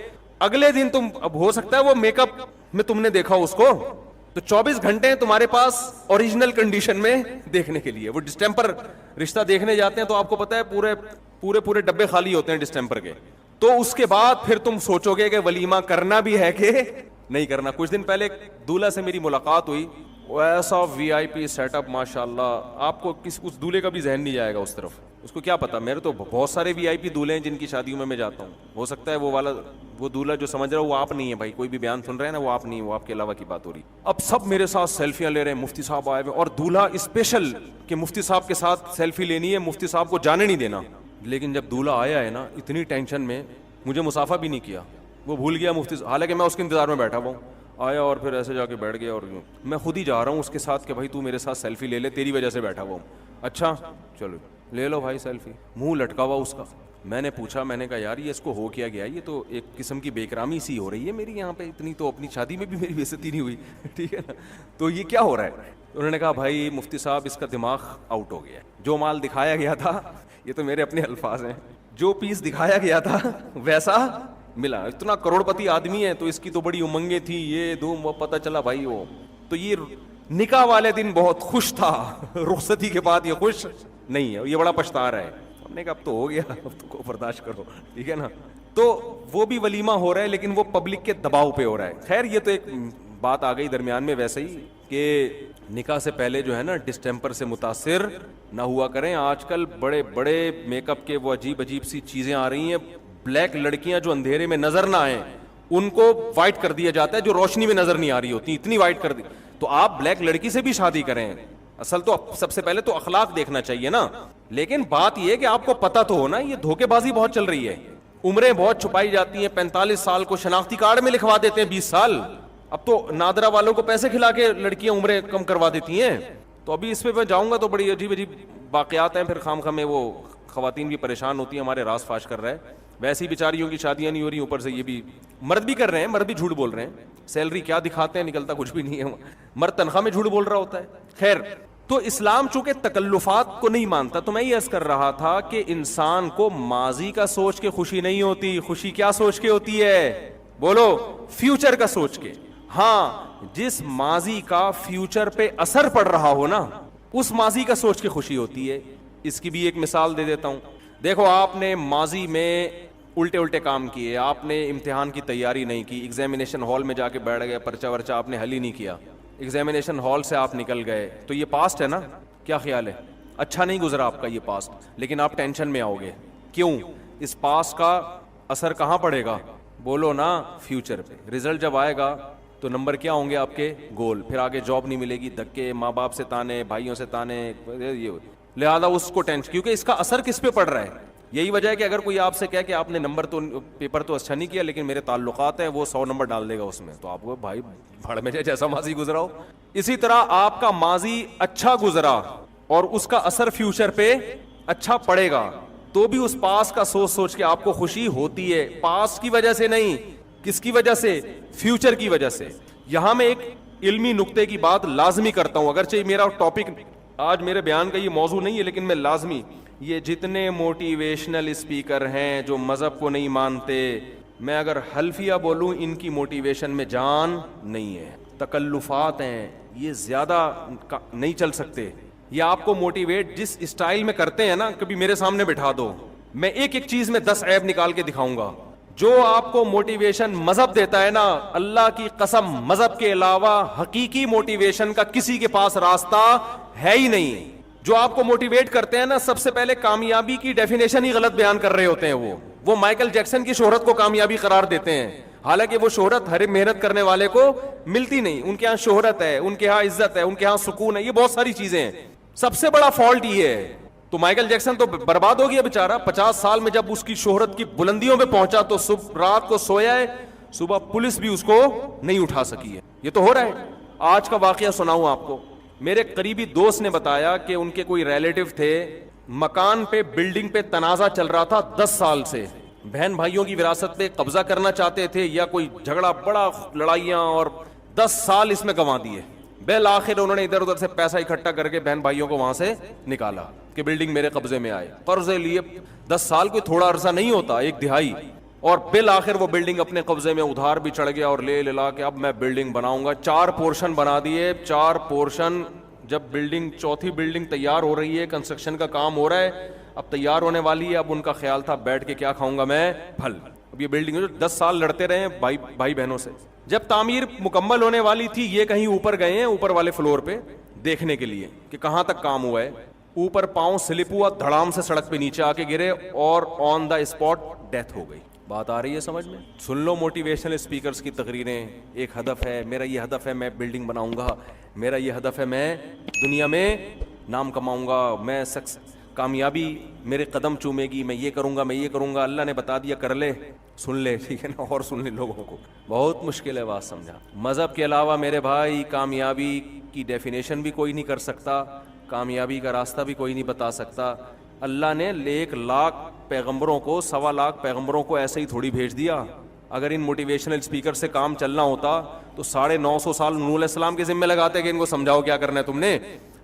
اگلے دن تم, اب ہو سکتا ہے وہ میک اپ میں تم نے دیکھا اس کو, تو 24 گھنٹے تمہارے پاس اوریجنل کنڈیشن میں دیکھنے کے لیے. وہ ڈسٹمپر رشتہ دیکھنے جاتے ہیں تو آپ کو پتا ہے پورے ڈبے خالی ہوتے ہیں ڈسٹمپر کے. تو اس کے بعد پھر تم سوچو گے کہ ولیمہ کرنا بھی ہے کہ نہیں کرنا. کچھ دن پہلے دولہا سے میری ملاقات ہوئی, ایسا وی آئی پی سیٹ اپ ماشاء اللہ, آپ کو اس دولہے کا بھی ذہن نہیں جائے گا اس طرف. اس کو کیا پتا, میرے تو بہت سارے وی آئی پی دولہے ہیں جن کی شادیوں میں جاتا ہوں, ہو سکتا ہے وہ دولہا جو سمجھ رہا ہے وہ آپ نہیں ہے بھائی, کوئی بھی بیان سن رہے ہیں نا وہ آپ نہیں ہے, وہ آپ کے علاوہ کی بات ہو رہی. اب سب میرے ساتھ سیلفیاں لے رہے ہیں, مفتی صاحب آئے ہوئے, اور دولہا اسپیشل کہ مفتی صاحب کے ساتھ سیلفی لینی ہے, مفتی صاحب کو جانے نہیں دینا. لیکن جب دولہا آیا ہے نا, اتنی ٹینشن میں مجھے مسافہ بھی نہیں کیا, وہ بھول گیا مفتی صاحب, حالانکہ میں اس کے انتظار میں بیٹھا ہوا ہوں. آیا اور پھر ایسے جا کے بیٹھ گیا, اور میں خود ہی جا رہا ہوں اس کے ساتھ کہ بھائی تو میرے ساتھ سیلفی لے لے, تیری وجہ سے بیٹھا ہوا ہوں. اچھا چلو لے لو بھائی سیلفی. منہ لٹکا ہوا اس کا, میں نے پوچھا, میں نے کہا یار یہ اس کو ہو کیا گیا, یہ تو ایک قسم کی بے اکرامی سی ہو رہی ہے میری یہاں پہ, اتنی تو اپنی شادی میں بھی میری بے عزتی نہیں ہوئی, ٹھیک ہے نا, تو یہ کیا ہو رہا ہے؟ انہوں نے کہا بھائی مفتی صاحب اس کا دماغ آؤٹ ہو گیا, جو مال دکھایا گیا تھا, یہ تو میرے اپنے الفاظ ہیں, جو پیس دکھایا گیا تھا ویسا ملا, اتنا کروڑ پتی آدمی ہے تو اس کی تو بڑی امنگیں تھی, یہ دھوم, وہ پتہ چلا بھائی وہ تو یہ نکاح والے دن بہت خوش تھا, رخصتی کے بعد یہ خوش نہیں ہے, یہ بڑا پچھتا رہا ہے. ہم نے کہا اب تو ہو گیا, اب تو کو برداشت کرو, ٹھیک ہے نا. تو وہ بھی ولیمہ ہو رہا ہے لیکن وہ پبلک کے دباؤ پہ ہو رہا ہے. خیر یہ تو ایک بات آ گئی درمیان میں, ویسے ہی کہ نکاح سے پہلے جو ہے نا ڈسٹیمپر سے متاثر نہ ہوا کریں. آج کل بڑے بڑے میک اپ کے وہ عجیب عجیب سی چیزیں آ رہی ہیں, بلیک لڑکیاں جو اندھیرے میں نظر نہ آئیں ان کو وائٹ کر دیا جاتا ہے, جو روشنی میں نظر نہیں آ رہی ہوتی اتنی وائٹ کر دی. تو آپ بلیک لڑکی سے بھی شادی کریں, اصل تو سب سے پہلے تو اخلاق دیکھنا چاہیے نا. لیکن بات یہ کہ آپ کو پتہ تو ہونا یہ دھوکے بازی بہت چل رہی ہے, عمریں بہت چھپائی جاتی ہیں, 45 سال کو شناختی کارڈ میں لکھوا دیتے ہیں 20 سال. اب تو نادرا والوں کو پیسے کھلا کے لڑکیاں عمریں کم کروا دیتی ہیں. تو ابھی اس پہ میں جاؤں گا تو بڑی عجیب عجیب واقعات ہیں, پھر خام خواہ میں وہ خواتین بھی پریشان ہوتی ہیں, ہمارے راز فاش کر رہا ہے. ویسی بیچاریوں کی شادیاں نہیں ہو رہی, اوپر سے یہ بھی مرد بھی کر رہے ہیں, مرد بھی جھوٹ بول رہے ہیں, سیلری کیا دکھاتے ہیں نکلتا کچھ بھی نہیں ہے, مرد تنخواہ میں جھوٹ بول رہا ہوتا ہے. خیر تو اسلام چونکہ تکلفات کو نہیں مانتا, تو میں یہ عرض کر رہا تھا کہ انسان کو ماضی کا سوچ کے خوشی نہیں ہوتی, خوشی کیا سوچ کے ہوتی ہے بولو, فیوچر کا سوچ کے. ہاں جس ماضی کا فیوچر پہ اثر پڑ رہا ہو نا اس ماضی کا سوچ کے خوشی ہوتی ہے. اس کی بھی ایک مثال دے دیتا ہوں. دیکھو آپ نے ماضی میں الٹے الٹے کام کیے, آپ نے امتحان کی تیاری نہیں کی, ایگزامینیشن ہال میں جا کے بیٹھ گئے, پرچہ ورچہ آپ نے حل ہی نہیں کیا, ایگزامینیشن ہال سے آپ نکل گئے, تو یہ پاسٹ ہے نا, کیا خیال ہے؟ اچھا نہیں گزرا آپ کا یہ پاسٹ, لیکن آپ ٹینشن میں آؤ گے. کیوں؟ اس پاسٹ کا اثر کہاں پڑے گا بولو نا, فیوچر پہ. رزلٹ جب آئے گا تو نمبر کیا ہوں گے آپ کے؟ گول. پھر آگے جاب نہیں ملے گی, دھکے, ماں باپ سے تانے, بھائیوں سے تانے, یہ لہذا اس کو ٹینشن, کیونکہ اس کا اثر کس پہ پڑ رہا ہے. یہی وجہ ہے کہ اگر کوئی آپ سے کہے کہ آپ نے نمبر تو پیپر تو اچھا نہیں کیا لیکن میرے تعلقات ہیں, وہ 100 نمبر ڈال دے گا اس میں, تو آپ کو بھائی بھاڑ میں جائے, جیسا ماضی گزرا ہو. اسی طرح آپ کا ماضی اچھا گزرا اور اس کا اثر فیوچر پہ اچھا پڑے گا, تو بھی اس پاس کا سوچ سوچ کے آپ کو خوشی ہوتی ہے. پاس کی وجہ سے نہیں, کس کی وجہ سے؟ فیوچر کی وجہ سے. یہاں میں ایک علمی نقطے کی بات لازمی کرتا ہوں, اگرچہ میرا ٹاپک آج میرے بیان کا یہ موضوع نہیں ہے, لیکن میں لازمی, یہ جتنے موٹیویشنل اسپیکر ہیں جو مذہب کو نہیں مانتے, میں اگر حلفیہ بولوں ان کی موٹیویشن میں جان نہیں ہے, تکلفات ہیں, یہ زیادہ نہیں چل سکتے. یہ آپ کو موٹیویٹ جس اسٹائل میں کرتے ہیں نا, کبھی میرے سامنے بٹھا دو, میں ایک ایک چیز میں 10 عیب نکال کے دکھاؤں گا. جو آپ کو موٹیویشن مذہب دیتا ہے نا, اللہ کی قسم مذہب کے علاوہ حقیقی موٹیویشن کا کسی کے پاس راستہ ہے ہی نہیں. جو آپ کو موٹیویٹ کرتے ہیں نا, سب سے پہلے کامیابی کی ڈیفینیشن ہی غلط بیان کر رہے ہوتے ہیں. وہ مائیکل جیکسن کی شہرت کو کامیابی قرار دیتے ہیں, حالانکہ وہ شہرت ہر محنت کرنے والے کو ملتی نہیں. ان کے ہاں شہرت ہے, ان کے ہاں عزت ہے, ان کے ہاں سکون ہے, یہ بہت ساری چیزیں ہیں. سب سے بڑا فالٹ یہ ہے. تو مائیکل جیکسن تو برباد ہو گیا بیچارہ, 50 سال میں جب اس کی شہرت کی بلندیوں پہ پہنچا تو رات کو سویا ہے, صبح پولیس بھی اس کو نہیں اٹھا سکی ہے. یہ تو ہو رہا ہے. آج کا واقعہ سناؤں آپ کو. میرے قریبی دوست نے بتایا کہ ان کے کوئی ریلیٹو تھے, مکان پہ, بلڈنگ پہ تنازع چل رہا تھا 10 سال سے, بہن بھائیوں کی وراثت پہ قبضہ کرنا چاہتے تھے یا کوئی جھگڑا, بڑا لڑائیاں, اور 10 سال اس میں گنوا دیے. بالآخر انہوں نے ادھر ادھر سے پیسہ اکٹھا کر کے بہن بھائیوں کو وہاں سے نکالا کہ بلڈنگ میرے قبضے میں آئے. قرضے لیے, 10 سال کوئی تھوڑا عرصہ نہیں ہوتا, 1 دہائی. اور بالآخر وہ بلڈنگ اپنے قبضے میں, ادھار بھی چڑھ گیا, اور لے لا کے اب میں بلڈنگ بناؤں گا. 4 پورشن بنا دیے, 4 پورشن. جب بلڈنگ, چوتھی بلڈنگ تیار ہو رہی ہے, کنسٹرکشن کا کام ہو رہا ہے, اب تیار ہونے والی ہے. اب ان کا خیال تھا بیٹھ کے کیا کھاؤں گا میں, پھل. اب یہ بلڈنگ جو 10 سال لڑتے رہے بھائی بہنوں سے, جب تعمیر مکمل ہونے والی تھی, یہ کہیں اوپر گئے ہیں, اوپر والے فلور پہ دیکھنے کے لیے کہ کہاں تک کام ہوا ہے. اوپر پاؤں سلپ ہوا, دھڑام سے سڑک پہ نیچے آ کے گرے, اور آن دا اسپاٹ ڈیتھ ہو گئی. بات آ رہی ہے سمجھ میں؟ سن لو موٹیویشنل اسپیکرز کی تقریریں. ایک ہدف ہے, میرا یہ ہدف ہے, میں بلڈنگ بناؤں گا, میرا یہ ہدف ہے, میں دنیا میں نام کماؤں گا, میں کامیابی میرے قدم چومے گی, میں یہ کروں گا, میں یہ کروں گا. اللہ نے بتا دیا کر لے, سن لے, ٹھیک ہے نا, اور سن لے. لوگوں کو بہت مشکل ہے بات سمجھا. مذہب کے علاوہ میرے بھائی کامیابی کی ڈیفینیشن بھی کوئی نہیں کر سکتا, کامیابی کا راستہ بھی کوئی نہیں بتا سکتا. اللہ نے 1,00,000 پیغمبروں کو 1,25,000 پیغمبروں کو ایسے ہی تھوڑی بھیج دیا. اگر ان موٹیویشنل اسپیکر سے کام چلنا ہوتا تو 950 سال نوح علیہ السلام کے ذمہ لگاتے کہ ان کو سمجھاؤ کیا کرنا ہے تم نے.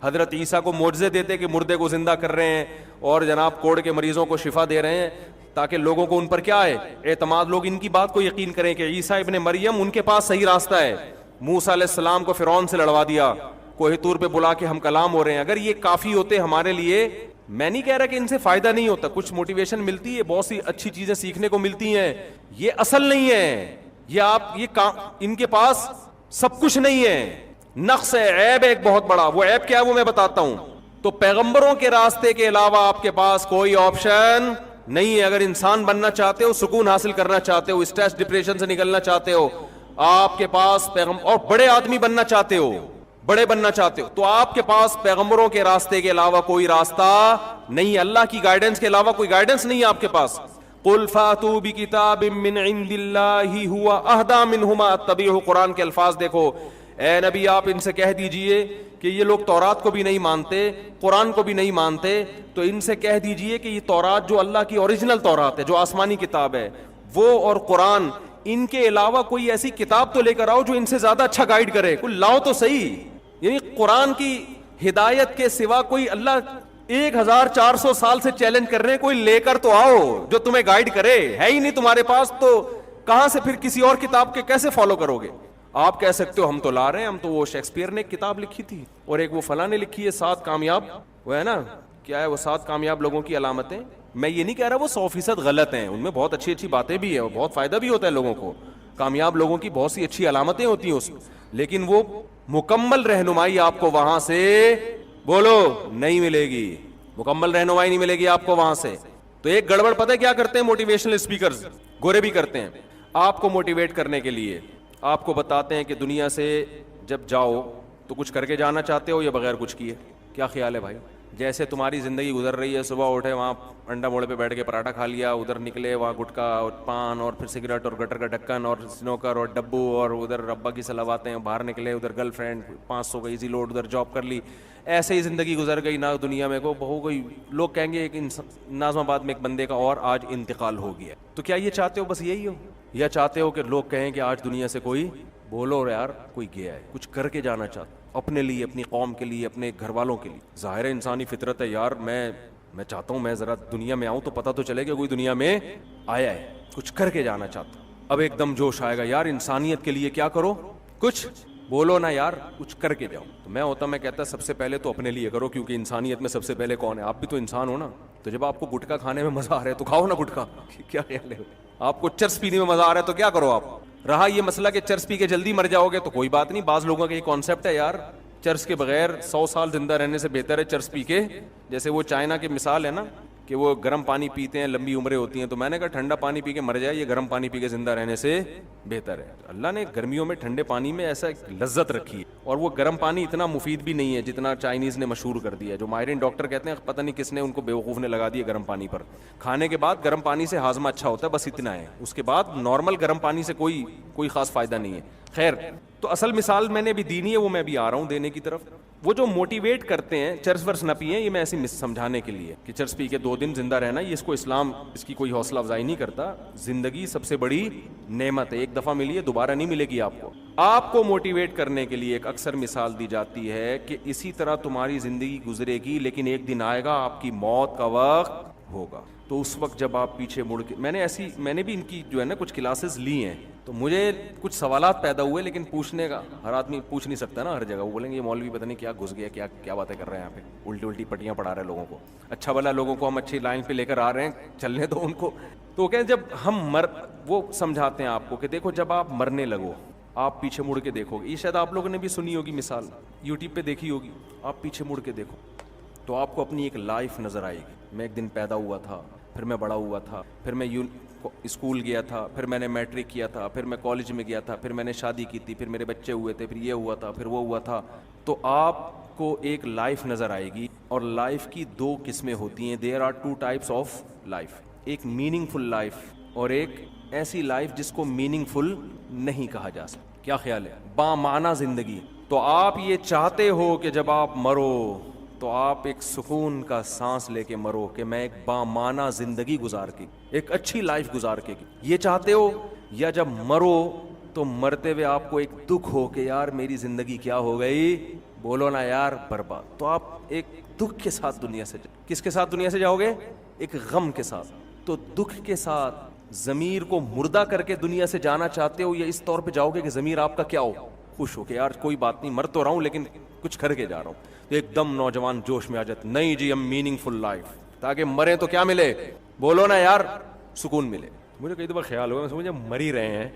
حضرت عیسیٰ کو معجزے دیتے کہ مردے کو زندہ کر رہے ہیں اور جناب کوڑ کے مریضوں کو شفا دے رہے ہیں, تاکہ لوگوں کو ان پر کیا ہے اعتماد, لوگ ان کی بات کو یقین کریں کہ عیسیٰ ابن مریم ان کے پاس صحیح راستہ ہے. موسیٰ علیہ السلام کو فرعون سے لڑوا دیا, کوہ طور پہ بلا کے ہم کلام ہو رہے ہیں. اگر یہ کافی ہوتے ہمارے لیے, میں نہیں کہہ رہا کہ ان سے فائدہ نہیں ہوتا, کچھ موٹیویشن ملتی ہے, بہت سی اچھی چیزیں سیکھنے کو ملتی ہیں, یہ اصل نہیں ہے. یہ ان کے پاس سب کچھ نہیں ہے, نقص ہے, عیب ہے ایک بہت بڑا. وہ عیب کیا ہے وہ میں بتاتا ہوں. تو پیغمبروں کے راستے کے علاوہ آپ کے پاس کوئی آپشن نہیں ہے. اگر انسان بننا چاہتے ہو, سکون حاصل کرنا چاہتے ہو, اسٹریس ڈپریشن سے نکلنا چاہتے ہو, آپ کے پاس اور بڑے آدمی بننا چاہتے ہو, بڑے بننا چاہتے ہو, تو آپ کے پاس پیغمبروں کے راستے کے علاوہ کوئی راستہ نہیں ہے. اللہ کی گائیڈنس کے علاوہ کوئی گائیڈنس نہیں ہے آپ کے پاس. قل فاتوا بکتاب من عند اللہ هو اہدی منہما اتبعہ. قرآن کے الفاظ دیکھو, اے نبی آپ ان سے کہہ دیجئے کہ یہ لوگ تورات کو بھی نہیں مانتے, قرآن کو بھی نہیں مانتے, تو ان سے کہہ دیجئے کہ یہ تورات جو اللہ کی اوریجنل تورات ہے, جو آسمانی کتاب ہے, وہ اور قرآن, ان کے علاوہ کوئی ایسی کتاب تو لے کر آؤ جو ان سے زیادہ اچھا گائیڈ کرے. کوئی لاؤ تو صحیح. یعنی قرآن کی ہدایت کے سوا کوئی, اللہ 1400 سال سے چیلنج کر رہے ہیں, کوئی لے کر تو آؤ جو تمہیں گائیڈ کرے. ہے ہی نہیں تمہارے پاس, تو کہاں سے پھر کسی اور کتاب کے کیسے فالو کرو گے؟ آپ کہہ سکتے ہو ہم تو لا رہے ہیں, ہم تو, وہ شیکسپیئر نے ایک کتاب لکھی تھی اور ایک وہ فلاں نے لکھی ہے 7 کامیاب, وہ ہے نا کیا ہے وہ 7 کامیاب لوگوں کی علامتیں. میں یہ نہیں کہہ رہا وہ 100% غلط ہیں, ان میں بہت اچھی اچھی باتیں بھی ہیں, بہت فائدہ بھی ہوتا ہے لوگوں کو. کامیاب لوگوں کی بہت سی اچھی علامتیں ہوتی ہیں اس میں, لیکن وہ مکمل رہنمائی آپ کو وہاں سے بولو نہیں ملے گی. مکمل رہنمائی نہیں ملے گی آپ کو وہاں سے. تو ایک گڑبڑ پتہ ہے کیا کرتے ہیں موٹیویشنل اسپیکرز, گورے بھی کرتے ہیں, آپ کو موٹیویٹ کرنے کے لیے آپ کو بتاتے ہیں کہ دنیا سے جب جاؤ تو کچھ کر کے جانا چاہتے ہو یا بغیر کچھ کیے. کیا خیال ہے بھائی؟ جیسے تمہاری زندگی گزر رہی ہے, صبح اٹھے وہاں انڈا موڑے پہ بیٹھ کے پراٹھا کھا لیا, ادھر نکلے وہاں گٹکا اور پان اور پھر سگریٹ اور گٹر کا ڈھکن اور سنوکر اور ڈبو, اور ادھر ابا کی سلواتیں, باہر نکلے ادھر گرل فرینڈ 500 کا ایزی لوڈ, ادھر جاب کر لی, ایسے ہی زندگی گزر گئی. نہ دنیا میں کو بہو گئی, لوگ کہیں گے کہ ناظم آباد میں ایک بندے کا اور آج انتقال ہو گیا. تو کیا یہ چاہتے ہو بس یہی ہو, یا چاہتے ہو کہ لوگ کہیں کہ آج دنیا سے کوئی, بولو یار کوئی گیا ہے, کچھ کر کے جانا چاہتا اپنے لیے, اپنی قوم کے لیے, اپنے گھر والوں کے لیے. ظاہر انسانی فطرت ہے یار, میں چاہتا ہوں میں ذرا دنیا میں آؤں تو پتہ تو چلے کہ کوئی دنیا میں آیا ہے, کچھ کر کے جانا چاہتا. اب ایک دم جوش آئے گا یار انسانیت کے لیے کیا کرو, کچھ بولو نا یار, کچھ کر کے جاؤ. تو میں کہتا سب سے پہلے تو اپنے لیے کرو, کیونکہ انسانیت میں سب سے پہلے کون ہے؟ آپ بھی تو انسان ہو نا. تو جب آپ کو گٹکا کھانے میں مزہ آ رہا ہے تو کھاؤ نا گٹکا. کیا خیال ہے؟ آپ کو چرس پینے میں مزہ آ رہا ہے تو کیا کرو آپ. رہا یہ مسئلہ کہ چرس پی کے جلدی مر جاؤ گے تو کوئی بات نہیں. بعض لوگوں کا یہ کانسیپٹ ہے یار چرس کے بغیر 100 سال زندہ رہنے سے بہتر ہے چرس پی کے. جیسے وہ چائنا کی مثال ہے نا کہ وہ گرم پانی پیتے ہیں, لمبی عمریں ہوتی ہیں. تو میں نے کہا ٹھنڈا پانی پی کے مر جائے, یہ گرم پانی پی کے زندہ رہنے سے بہتر ہے. اللہ نے گرمیوں میں ٹھنڈے پانی میں ایسا لذت رکھی ہے, اور وہ گرم پانی اتنا مفید بھی نہیں ہے جتنا چائنیز نے مشہور کر دیا ہے. جو ماہرین ڈاکٹر کہتے ہیں پتہ نہیں کس نے ان کو بیوقوف نے لگا دیا گرم پانی پر. کھانے کے بعد گرم پانی سے ہاضمہ اچھا ہوتا ہے, بس اتنا ہے. اس کے بعد نارمل گرم پانی سے کوئی خاص فائدہ نہیں ہے. خیر, تو اصل مثال میں نے بھی دینی ہے, وہ میں بھی آ رہا ہوں دینے کی طرف. وہ جو موٹیویٹ کرتے ہیں چرس ورس نہ پیئیں, یہ میں ایسی سمجھانے کے لیے کہ چرس پی کے 2 دن زندہ رہنا, یہ اس کو اسلام اس کی کوئی حوصلہ افزائی نہیں کرتا. زندگی سب سے بڑی نعمت ہے, ایک دفعہ ملی ہے, دوبارہ نہیں ملے گی آپ کو. آپ کو موٹیویٹ کرنے کے لیے ایک اکثر مثال دی جاتی ہے کہ اسی طرح تمہاری زندگی گزرے گی, لیکن ایک دن آئے گا آپ کی موت کا وقت ہوگا. تو اس وقت جب آپ پیچھے مڑ کے, میں نے بھی ان کی جو ہے نا کچھ کلاسز لی ہیں, تو مجھے کچھ سوالات پیدا ہوئے, لیکن پوچھنے کا ہر آدمی پوچھ نہیں سکتا نا ہر جگہ. وہ بولیں گے یہ مولوی پتہ نہیں کیا گھس گیا, کیا باتیں کر رہے ہیں یہاں پہ, الٹی پٹیاں پڑھا رہے ہیں لوگوں کو. اچھا بھلا لوگوں کو ہم اچھی لائن پہ لے کر آ رہے ہیں, چلنے دو ان کو. تو کہیں جب ہم وہ سمجھاتے ہیں آپ کو کہ دیکھو جب آپ مرنے لگو, آپ پیچھے مڑ کے دیکھو گے. یہ شاید آپ لوگوں نے بھی سنی ہوگی مثال, یوٹیوب پہ دیکھی ہوگی. آپ پیچھے مڑ کے دیکھو تو آپ کو اپنی ایک لائف نظر آئے گی. میں ایک دن پیدا ہوا تھا, پھر میں بڑا ہوا تھا, پھر میں اسکول گیا تھا, پھر میں نے میٹرک کیا تھا, پھر میں کالج میں گیا تھا, پھر میں نے شادی کی تھی, پھر میرے بچے ہوئے تھے, پھر یہ ہوا تھا, پھر وہ ہوا تھا. تو آپ کو ایک لائف نظر آئے گی, اور لائف کی 2 قسمیں ہوتی ہیں. There are 2 types of life, ایک میننگ فل لائف اور ایک ایسی لائف جس کو میننگ فل نہیں کہا جا سکتا. کیا خیال ہے؟ بامعنی زندگی. تو آپ یہ چاہتے ہو کہ جب آپ مرو تو آپ ایک سکون کا سانس لے کے مرو کہ میں ایک بامانہ زندگی گزار کے, ایک اچھی لائف گزار کے, یہ چاہتے ہو؟ یا جب مرو تو مرتے ہوئے آپ کو ایک دکھ ہو کہ یار میری زندگی کیا ہو گئی, بولو نا یار برباد. تو آپ ایک دکھ کے ساتھ دنیا سے, کس کے ساتھ دنیا سے جاؤ گے؟ ایک غم کے ساتھ. تو دکھ کے ساتھ ضمیر کو مردہ کر کے دنیا سے جانا چاہتے ہو, یا اس طور پہ جاؤ گے کہ ضمیر آپ کا کیا ہو, خوش ہو کہ یار کوئی بات نہیں, مر تو رہا ہوں لیکن کچھ کر کے جا رہا ہوں. تو ایک دم نوجوان جوش میں آ جاتے, نہیں جی ہم میننگ فل لائف, تاکہ مریں تو کیا ملے, بولو نا یار, سکون ملے. مجھے کئی دفعہ خیال ہوا, میں سمجھا مر ہی رہے ہیں,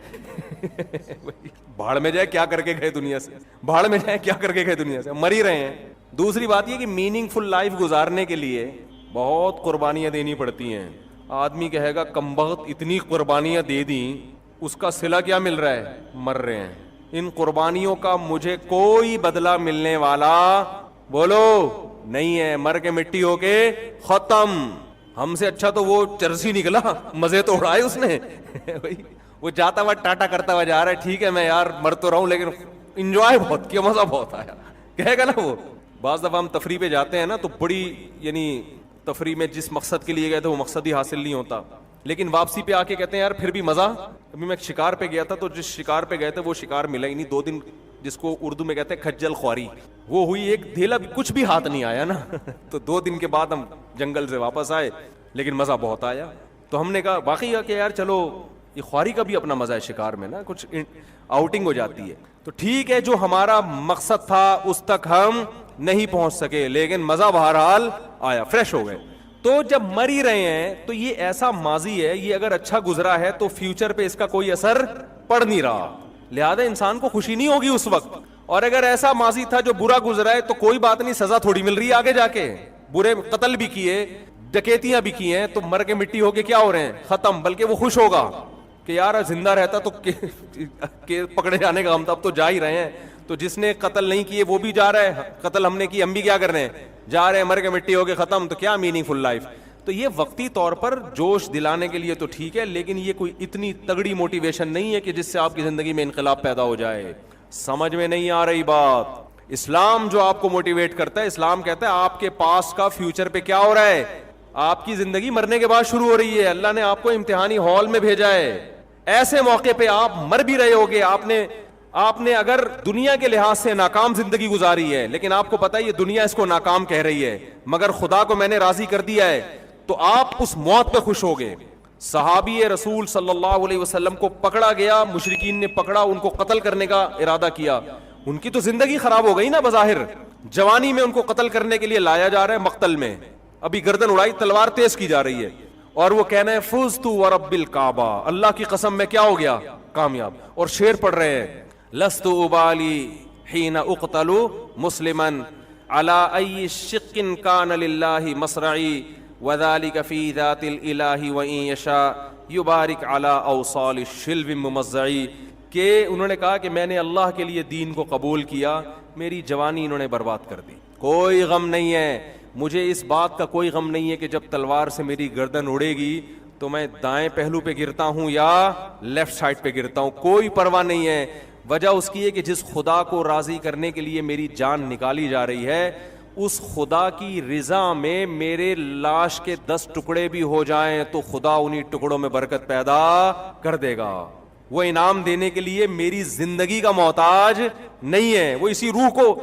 بھاڑ میں جائے کیا کر کے گئے دنیا سے, بھاڑ میں جائے کیا کر کے گئے دنیا سے, مر ہی رہے ہیں. دوسری بات یہ کہ میننگ فل لائف گزارنے کے لیے بہت قربانیاں دینی پڑتی ہیں. آدمی کہے گا کمبخت اتنی قربانیاں دے دیں, اس کا صلہ کیا مل رہا ہے, مر رہے ہیں. ان قربانیوں کا مجھے کوئی بدلہ ملنے والا بولو نہیں ہے, مر کے مٹی ہو کے ختم. ہم سے اچھا تو وہ چرسی نکلا, مزے تو اڑائے اس نے. وہ جاتا ہوا ٹاٹا کرتا ہوا جا رہا ہے, ٹھیک ہے میں یار مر تو رہا ہوں لیکن انجوائے بہت کیا, مزہ بہت آیا, کہے گا نا وہ. بعض دفعہ ہم تفریح پہ جاتے ہیں نا تو بڑی, یعنی تفریح میں جس مقصد کے لیے گئے تھے وہ مقصد ہی حاصل نہیں ہوتا, لیکن واپسی پہ آ کے کہتے ہیں یار پھر بھی مزہ. ابھی میں شکار پہ گیا تھا تو جس شکار پہ گئے تھے وہ شکار ملا ہی نہیں. 2 دن جس کو اردو میں کہتے ہیں کھجل خواری, وہ ہوئی, ایک دھیلا بھی کچھ بھی ہاتھ نہیں آیا نا. تو 2 دن کے بعد ہم جنگل سے واپس آئے, لیکن مزہ بہت آیا. تو ہم نے کہا واقعی کہ یار چلو یہ خواری کا بھی اپنا مزہ ہے, شکار میں نا کچھ آؤٹنگ ہو جاتی ہے. تو ٹھیک ہے جو ہمارا مقصد تھا اس تک ہم نہیں پہنچ سکے, لیکن مزہ بہرحال آیا, فریش ہو گئے. تو جب مر ہی رہے ہیں تو یہ ایسا ماضی ہے, یہ اگر اچھا گزرا ہے تو فیوچر پہ اس کا کوئی اثر پڑ نہیں رہا, لہذا انسان کو خوشی نہیں ہوگی اس وقت. اور اگر ایسا ماضی تھا جو برا گزرا ہے تو کوئی بات نہیں, سزا تھوڑی مل رہی ہے آگے جا کے, برے قتل بھی کیے, ڈکیتیاں بھی کی ہیں, تو مر کے مٹی ہو کے کیا ہو رہے ہیں, ختم. بلکہ وہ خوش ہوگا کہ یار زندہ رہتا تو پکڑے جانے کا ہم اب تو جا ہی رہے ہیں. تو جس نے قتل نہیں کیے وہ بھی جا رہا ہے, قتل ہم نے کی ہم بھی کیا کر رہے ہیں, جا رہے ہیں, مر کے مٹی ہو کے ختم. تو کیا میننگ فل لائف. تو یہ وقتی طور پر جوش دلانے کے لیے تو ٹھیک ہے, لیکن یہ کوئی اتنی تگڑی موٹیویشن نہیں ہے کہ جس سے آپ کی زندگی میں انقلاب پیدا ہو جائے. سمجھ میں نہیں آ رہی بات. اسلام جو آپ کو موٹیویٹ کرتا ہے, اسلام کہتا ہے آپ کے پاس کا فیوچر پہ کیا ہو رہا ہے, آپ کی زندگی مرنے کے بعد شروع ہو رہی ہے. اللہ نے آپ کو امتحانی ہال میں بھیجا ہے, ایسے موقع پہ آپ مر بھی رہے ہوگے. آپ نے اگر دنیا کے لحاظ سے ناکام زندگی گزاری ہے, لیکن آپ کو پتا ہے یہ دنیا اس کو ناکام کہہ رہی ہے, مگر خدا کو میں نے راضی کر دیا ہے, تو آپ اس موت پہ خوش ہوگے. صحابی رسول صلی اللہ علیہ وسلم کو پکڑا گیا, مشرکین نے پکڑا, ان کو قتل کرنے کا ارادہ کیا. ان کی تو زندگی خراب ہو گئی نا بظاہر, جوانی میں ان کو قتل کرنے کے لیے لایا جا رہا ہے مقتل میں, ابھی گردن اڑائی, تلوار تیز کی جا رہی ہے, اور وہ کہنا ہے فزت ورب الکعبہ, اللہ کی قسم میں کیا ہو گیا, کامیاب. اور شعر پڑھ رہے ہیں لست ابالی حین اقتل مسلما علی ای شق کان للہ مصرعی وذلك فی ذات الالہ وان یشاء یبارک علی اوصال الشلو ممزعی. کہ انہوں نے کہا کہ میں نے اللہ کے لیے دین کو قبول کیا, میری جوانی انہوں نے برباد کر دی. کوئی غم نہیں ہے مجھے, اس بات کا کوئی غم نہیں ہے کہ جب تلوار سے میری گردن اڑے گی تو میں دائیں پہلو پہ گرتا ہوں یا لیفٹ سائڈ پہ گرتا ہوں, کوئی پرواہ نہیں ہے. وجہ اس کی ہے کہ جس خدا کو راضی کرنے کے لیے میری جان نکالی جا رہی ہے, اس خدا کی رضا میں میرے لاش کے 10 ٹکڑے بھی ہو جائیں تو خدا انہی ٹکڑوں میں برکت پیدا کر دے گا. وہ انعام دینے کے لیے میری زندگی کا محتاج نہیں ہے, وہ اسی روح کو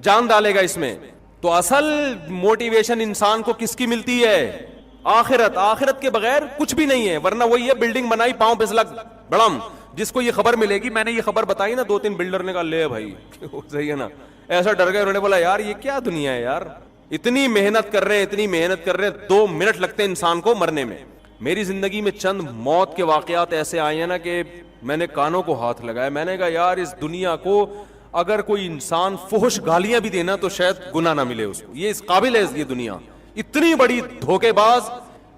جان ڈالے گا اس میں. تو اصل موٹیویشن انسان کو کس کی ملتی ہے, آخرت. آخرت کے بغیر کچھ بھی نہیں ہے, ورنہ وہی ہے بلڈنگ بنائی پاؤں پہ سلگ بڑم, جس کو یہ خبر ملے گی, میں نے یہ خبر بتائی نا 2-3 بلڈر نے کہا لے بھائی صحیح ہے نا, ایسا ڈر گئے, انہوں نے بولا یار یہ کیا دنیا ہے یار, اتنی محنت کر رہے ہیں, اتنی محنت کر رہے ہیں, 2 منٹ لگتے ہیں انسان کو مرنے میں. میری زندگی میں چند موت کے واقعات ایسے آئے ہیں نا کہ میں نے کانوں کو ہاتھ لگایا, میں نے کہا یار اس دنیا کو اگر کوئی انسان فحش گالیاں بھی دینا تو شاید گناہ نہ ملے اس کو, یہ اس قابل ہے یہ دنیا. اتنی بڑی دھوکے باز,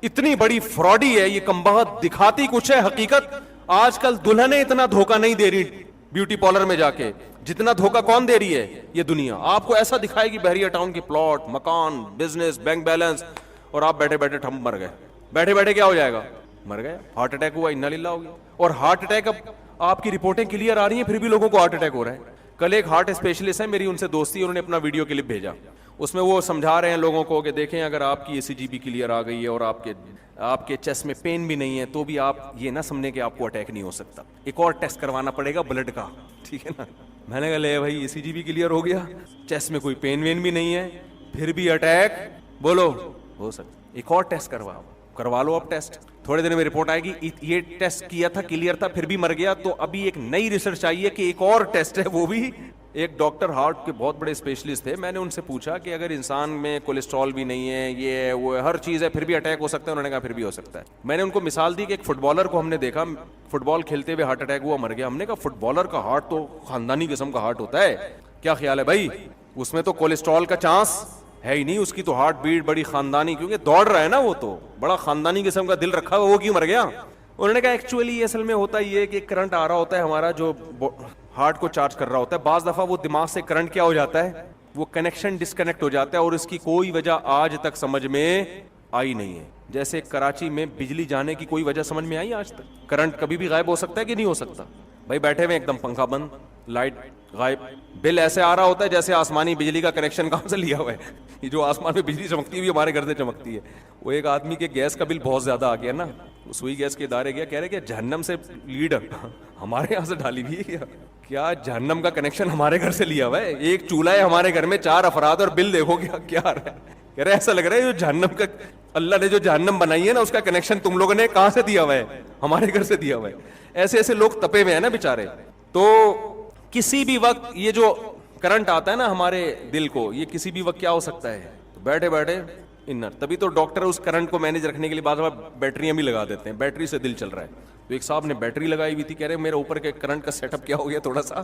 اتنی بڑی فراڈی ہے یہ, کمبخت دکھاتی کچھ ہے, حقیقت آج کل دلہنیں اتنا دھوکہ نہیں دے رہی بیوٹی پارلر میں جا کے, جتنا دھوکہ کون دے رہی ہے, یہ دنیا. آپ کو ایسا دکھائے گی بحریہ ٹاؤن کی پلاٹ, مکان, بزنس, بینک بیلنس, اور آپ بیٹھے بیٹھے ٹھم مر گئے, بیٹھے بیٹھے کیا ہو جائے گا, مر گئے, ہارٹ اٹیک ہوا, انا للہ ہو گیا. اور ہارٹ اٹیک اب آپ کی رپورٹیں کلیئر آ رہی ہیں, پھر بھی لوگوں کو ہارٹ اٹیک ہو رہا ہے. کل ایک ہارٹ اسپیشلسٹ ہے میری, ان سے دوستی, انہوں نے اپنا ویڈیو کلپ بھیجا, اس میں وہ سمجھا رہے ہیں لوگوں کو کہ دیکھیں اگر آپ کی ECG بھی کلیئر آ گئی ہے اور آپ کے چیسٹ میں پین بھی نہیں ہے تو بھی آپ یہ نہ سمجھیں کہ آپ کو اٹیک نہیں ہو سکتا, ایک اور ٹیسٹ کروانا پڑے گا بلڈ کا, ٹھیک ہے نا. میں نے کہا لے بھائی ECG بھی کلیئر ہو گیا, چیسٹ میں کوئی پین وین بھی نہیں ہے, پھر بھی اٹیک بولو ہو سکتا, ایک اور ٹیسٹ کروا لو آپ ٹیسٹ, تھوڑے دن میں رپورٹ آئے گی یہ ٹیسٹ کیا تھا کلیئر تھا پھر بھی مر گیا, تو ابھی ایک نئی ریسرچ آئی ہے کہ ایک اور ٹیسٹ ہے, وہ بھی ایک ڈاکٹر ہارٹ کے بہت بڑے اسپیشلسٹ تھے, میں نے ان سے پوچھا کہ اگر انسان میں کولیسٹرول بھی نہیں ہے, یہ ہے وہ ہے, ہر چیز ہے, پھر بھی اٹیک ہو سکتا ہے؟ انہوں نے کہا پھر بھی ہو سکتا ہے. میں نے ان کو مثال دی کہ ایک فٹ بالر کو ہم نے دیکھا فٹ بال کھیلتے ہوئے ہارٹ اٹیک ہوا مر گیا. ہم نے کہا فٹ بالر کا ہارٹ تو خاندانی قسم کا ہارٹ ہوتا ہے, کیا خیال ہے بھائی, اس میں تو کولیسٹرول کا چانس ہے ہی نہیں, اس کی تو ہارٹ بیٹ بڑی خاندانی, کیونکہ دوڑ رہا ہے نا, وہ تو بڑا خاندانی قسم کا دل رکھا ہوا, وہ کیوں مر گیا؟ انہوں نے کہا ایکچولی یہ اصل میں ہوتا یہ ہے کہ کرنٹ آ رہا ہوتا ہے ہمارا جو ہارٹ کو چارج کر رہا ہوتا ہے, بعض دفعہ وہ دماغ سے کرنٹ کیا ہو جاتا ہے, وہ کنیکشن ڈسکنیکٹ ہو جاتا ہے, اور اس کی کوئی وجہ آج تک سمجھ میں آئی نہیں ہے. جیسے کراچی میں بجلی جانے کی کوئی وجہ سمجھ میں آئی آج تک؟ کرنٹ کبھی بھی غائب ہو سکتا ہے کہ نہیں ہو سکتا؟ بھائی بیٹھے ہوئے ایک دم پنکھا بند, لائٹ غائب, بل ایسے آ رہا ہوتا ہے جیسے آسمانی بجلی کا کنیکشن کہاں سے لیا ہوا ہے, یہ جو آسمان میں بجلی چمکتی ہے ہمارے گھر سے چمکتی ہے. وہ ایک آدمی کے گیس کا بل بہت زیادہ آ گیا نا, سوئی گیس کے ادارے گیا, کہہ رہے کہ جہنم سے لیڈ ہمارے یہاں سے ڈالی ہوئی ہے, کیا جہنم کا کنیکشن ہمارے گھر سے لیا ہوا ہے؟ ایک چولہا ہے ہمارے گھر میں, 4 افراد, اور بل دیکھو کیا آ رہا ہے. کہہ رہے ایسا لگ رہا ہے جو جہنم کا اللہ نے جو جہنم بنائی ہے نا اس کا کنیکشن تم لوگوں نے کہاں سے دیا ہوا ہے؟ ہمارے گھر سے دیا ہوا ہے. ایسے ایسے لوگ تپے ہوئے ہیں نا بیچارے. تو کسی بھی وقت یہ جو کرنٹ آتا ہے نا ہمارے دل کو, یہ کسی بھی وقت کیا ہو سکتا ہے, تو بیٹھے بیٹھے انر. تبھی تو ڈاکٹر اس کرنٹ کو مینیج رکھنے کے لیے بعض بیٹریاں بھی لگا دیتے ہیں, بیٹری سے دل چل رہا ہے. تو ایک صاحب نے بیٹری لگائی ہوئی تھی, کہہ رہے میرے اوپر کے کرنٹ کا سیٹ اپ کیا ہو گیا, تھوڑا سا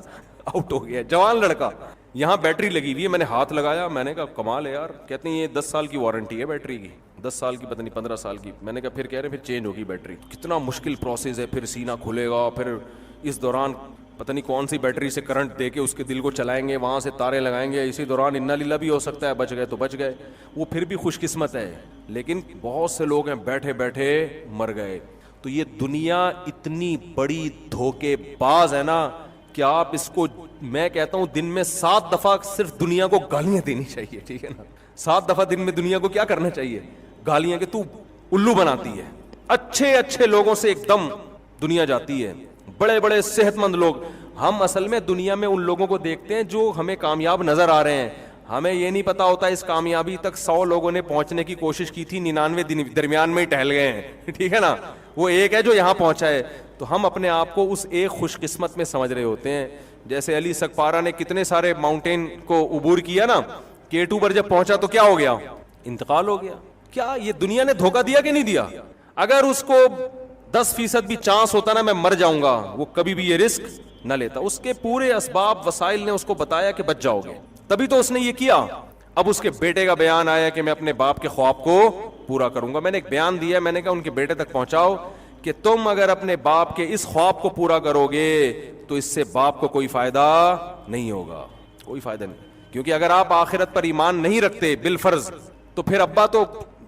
آؤٹ ہو گیا. جوان لڑکا, یہاں بیٹری لگی ہوئی ہے, میں نے ہاتھ لگایا, میں نے کہا کمال ہے یار. کہتے ہیں یہ 10 سال کی وارنٹی ہے بیٹری کی, 10 سال کی پتہ نہیں 15 سال کی. میں نے کہا پھر کہہ رہے پھر چینج ہوگی بیٹری. کتنا مشکل پروسیس ہے, پھر سینہ کھلے گا, پھر اس دوران پتہ نہیں کون سی بیٹری سے کرنٹ دے کے اس کے دل کو چلائیں گے, وہاں سے تارے لگائیں گے, اسی دوران انا للہ بھی ہو سکتا ہے, بچ گئے تو بچ گئے, وہ پھر بھی خوش قسمت ہے. لیکن بہت سے لوگ ہیں بیٹھے بیٹھے مر گئے. تو یہ دنیا اتنی بڑی دھوکے باز ہے نا کہ آپ اس کو, میں کہتا ہوں دن میں 7 دفعہ صرف دنیا کو گالیاں دینی چاہیے, ٹھیک ہے نا. 7 دفعہ دن میں دنیا کو کیا کرنا چاہیے, گالیاں, کہ تو الو بناتی ہے. اچھے اچھے لوگوں سے ایک دم دنیا جاتی ہے, بڑے بڑے صحت مند لوگ. ہم اصل میں دنیا میں ان لوگوں کو دیکھتے ہیں جو ہمیں کامیاب نظر آ رہے ہیں, ہمیں یہ نہیں پتا ہوتا اس کامیابی تک 100 لوگوں نے پہنچنے کی کوشش کی تھی, 99 درمیان میں ہی ٹہل گئے ہیں, ٹھیک ہے نا. وہ ایک ہے جو یہاں پہنچا ہے. تو ہم اپنے آپ کو اس ایک خوش قسمت میں سمجھ رہے ہوتے ہیں. جیسے علی سکپارہ نے کتنے سارے ماؤنٹین کو عبور کیا نا, K2 پر جب پہنچا تو کیا ہو گیا, انتقال ہو گیا. کیا یہ دنیا نے دھوکہ دیا کہ نہیں دیا؟ اگر اس کو 10% بھی چانس ہوتا نا میں مر جاؤں گا, وہ کبھی بھی یہ رسک نہ لیتا. اس کے پورے اسباب وسائل نے اس کو بتایا کہ بچ جاؤ گے, تبھی تو اس نے یہ کیا. اب اس کے بیٹے کا بیان آیا کہ میں اپنے باپ کے خواب کو پورا کروں گا. میں نے ایک بیان دیا, میں نے کہا ان کے بیٹے تک پہنچاؤ کہ تم اگر اپنے باپ کے اس خواب کو پورا کرو گے تو اس سے باپ کو کوئی فائدہ نہیں ہوگا, کوئی فائدہ نہیں. کیونکہ اگر آپ آخرت پر ایمان نہیں رکھتے بالفرض, تو پھر ابا تو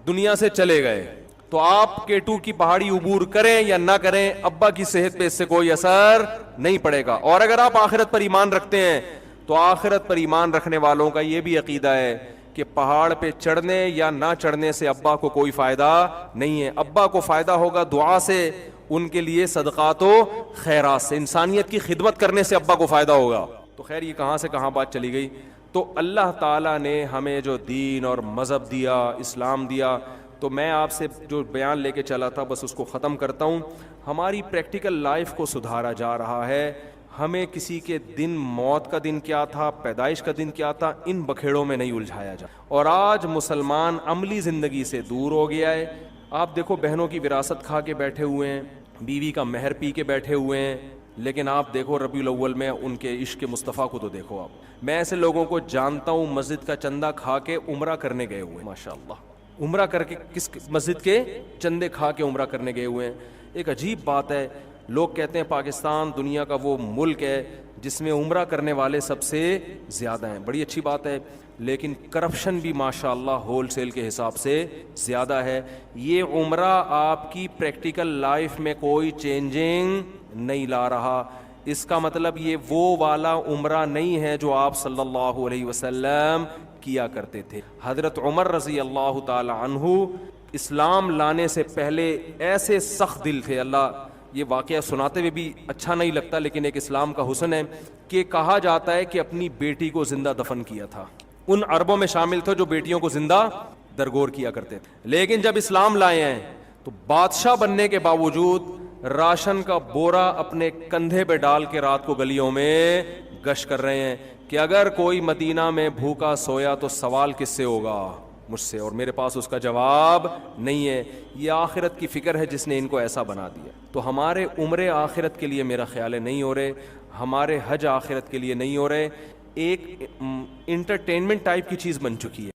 دنیا سے چلے گئے, تو آپ K2 کی پہاڑی عبور کریں یا نہ کریں, ابا کی صحت پہ اس سے کوئی اثر نہیں پڑے گا. اور اگر آپ آخرت پر ایمان رکھتے ہیں تو آخرت پر ایمان رکھنے والوں کا یہ بھی عقیدہ ہے کہ پہاڑ پہ چڑھنے یا نہ چڑھنے سے ابا کو کوئی فائدہ نہیں ہے. ابا کو فائدہ ہوگا دعا سے, ان کے لیے صدقات و خیرات سے, انسانیت کی خدمت کرنے سے ابا کو فائدہ ہوگا. تو خیر یہ کہاں سے کہاں بات چلی گئی. تو اللہ تعالیٰ نے ہمیں جو دین اور مذہب دیا, اسلام دیا, تو میں آپ سے جو بیان لے کے چلا تھا بس اس کو ختم کرتا ہوں. ہماری پریکٹیکل لائف کو سدھارا جا رہا ہے. ہمیں کسی کے دن, موت کا دن کیا تھا, پیدائش کا دن کیا تھا, ان بکھیڑوں میں نہیں الجھایا جا. اور آج مسلمان عملی زندگی سے دور ہو گیا ہے. آپ دیکھو بہنوں کی وراثت کھا کے بیٹھے ہوئے ہیں, بیوی کا مہر پی کے بیٹھے ہوئے ہیں, لیکن آپ دیکھو ربیع الاول میں ان کے عشق مصطفیٰ کو تو دیکھو آپ. میں ایسے لوگوں کو جانتا ہوں مسجد کا چندہ کھا کے عمرہ کرنے گئے ہوئے, ماشاء اللہ, عمرہ کر کے کس مسجد کے چندے کھا کے عمرہ کرنے گئے ہوئے ہیں. ایک عجیب بات ہے, لوگ کہتے ہیں پاکستان دنیا کا وہ ملک ہے جس میں عمرہ کرنے والے سب سے زیادہ ہیں. بڑی اچھی بات ہے, لیکن کرپشن بھی ماشاءاللہ ہول سیل کے حساب سے زیادہ ہے. یہ عمرہ آپ کی پریکٹیکل لائف میں کوئی چینجنگ نہیں لا رہا. اس کا مطلب یہ وہ والا عمرہ نہیں ہے جو آپ صلی اللہ علیہ وسلم کیا کرتے تھے. حضرت عمر رضی اللہ تعالی عنہ اسلام لانے سے پہلے ایسے سخت دل تھے, اللہ یہ واقعہ سناتے ہوئے بھی اچھا نہیں لگتا لیکن ایک اسلام کا حسن ہے, کہ کہا جاتا ہے کہ اپنی بیٹی کو زندہ دفن کیا تھا. ان عربوں میں شامل تھے جو بیٹیوں کو زندہ درگور کیا کرتے تھے. لیکن جب اسلام لائے ہیں تو بادشاہ بننے کے باوجود راشن کا بورا اپنے کندھے پہ ڈال کے رات کو گلیوں میں گشت کر رہے ہیں کہ اگر کوئی مدینہ میں بھوکا سویا تو سوال کس سے ہوگا؟ مجھ سے, اور میرے پاس اس کا جواب نہیں ہے. یہ آخرت کی فکر ہے جس نے ان کو ایسا بنا دیا. تو ہمارے عمرے آخرت کے لیے میرا خیال ہے نہیں ہو رہے, ہمارے حج آخرت کے لیے نہیں ہو رہے, ایک انٹرٹینمنٹ ٹائپ کی چیز بن چکی ہے.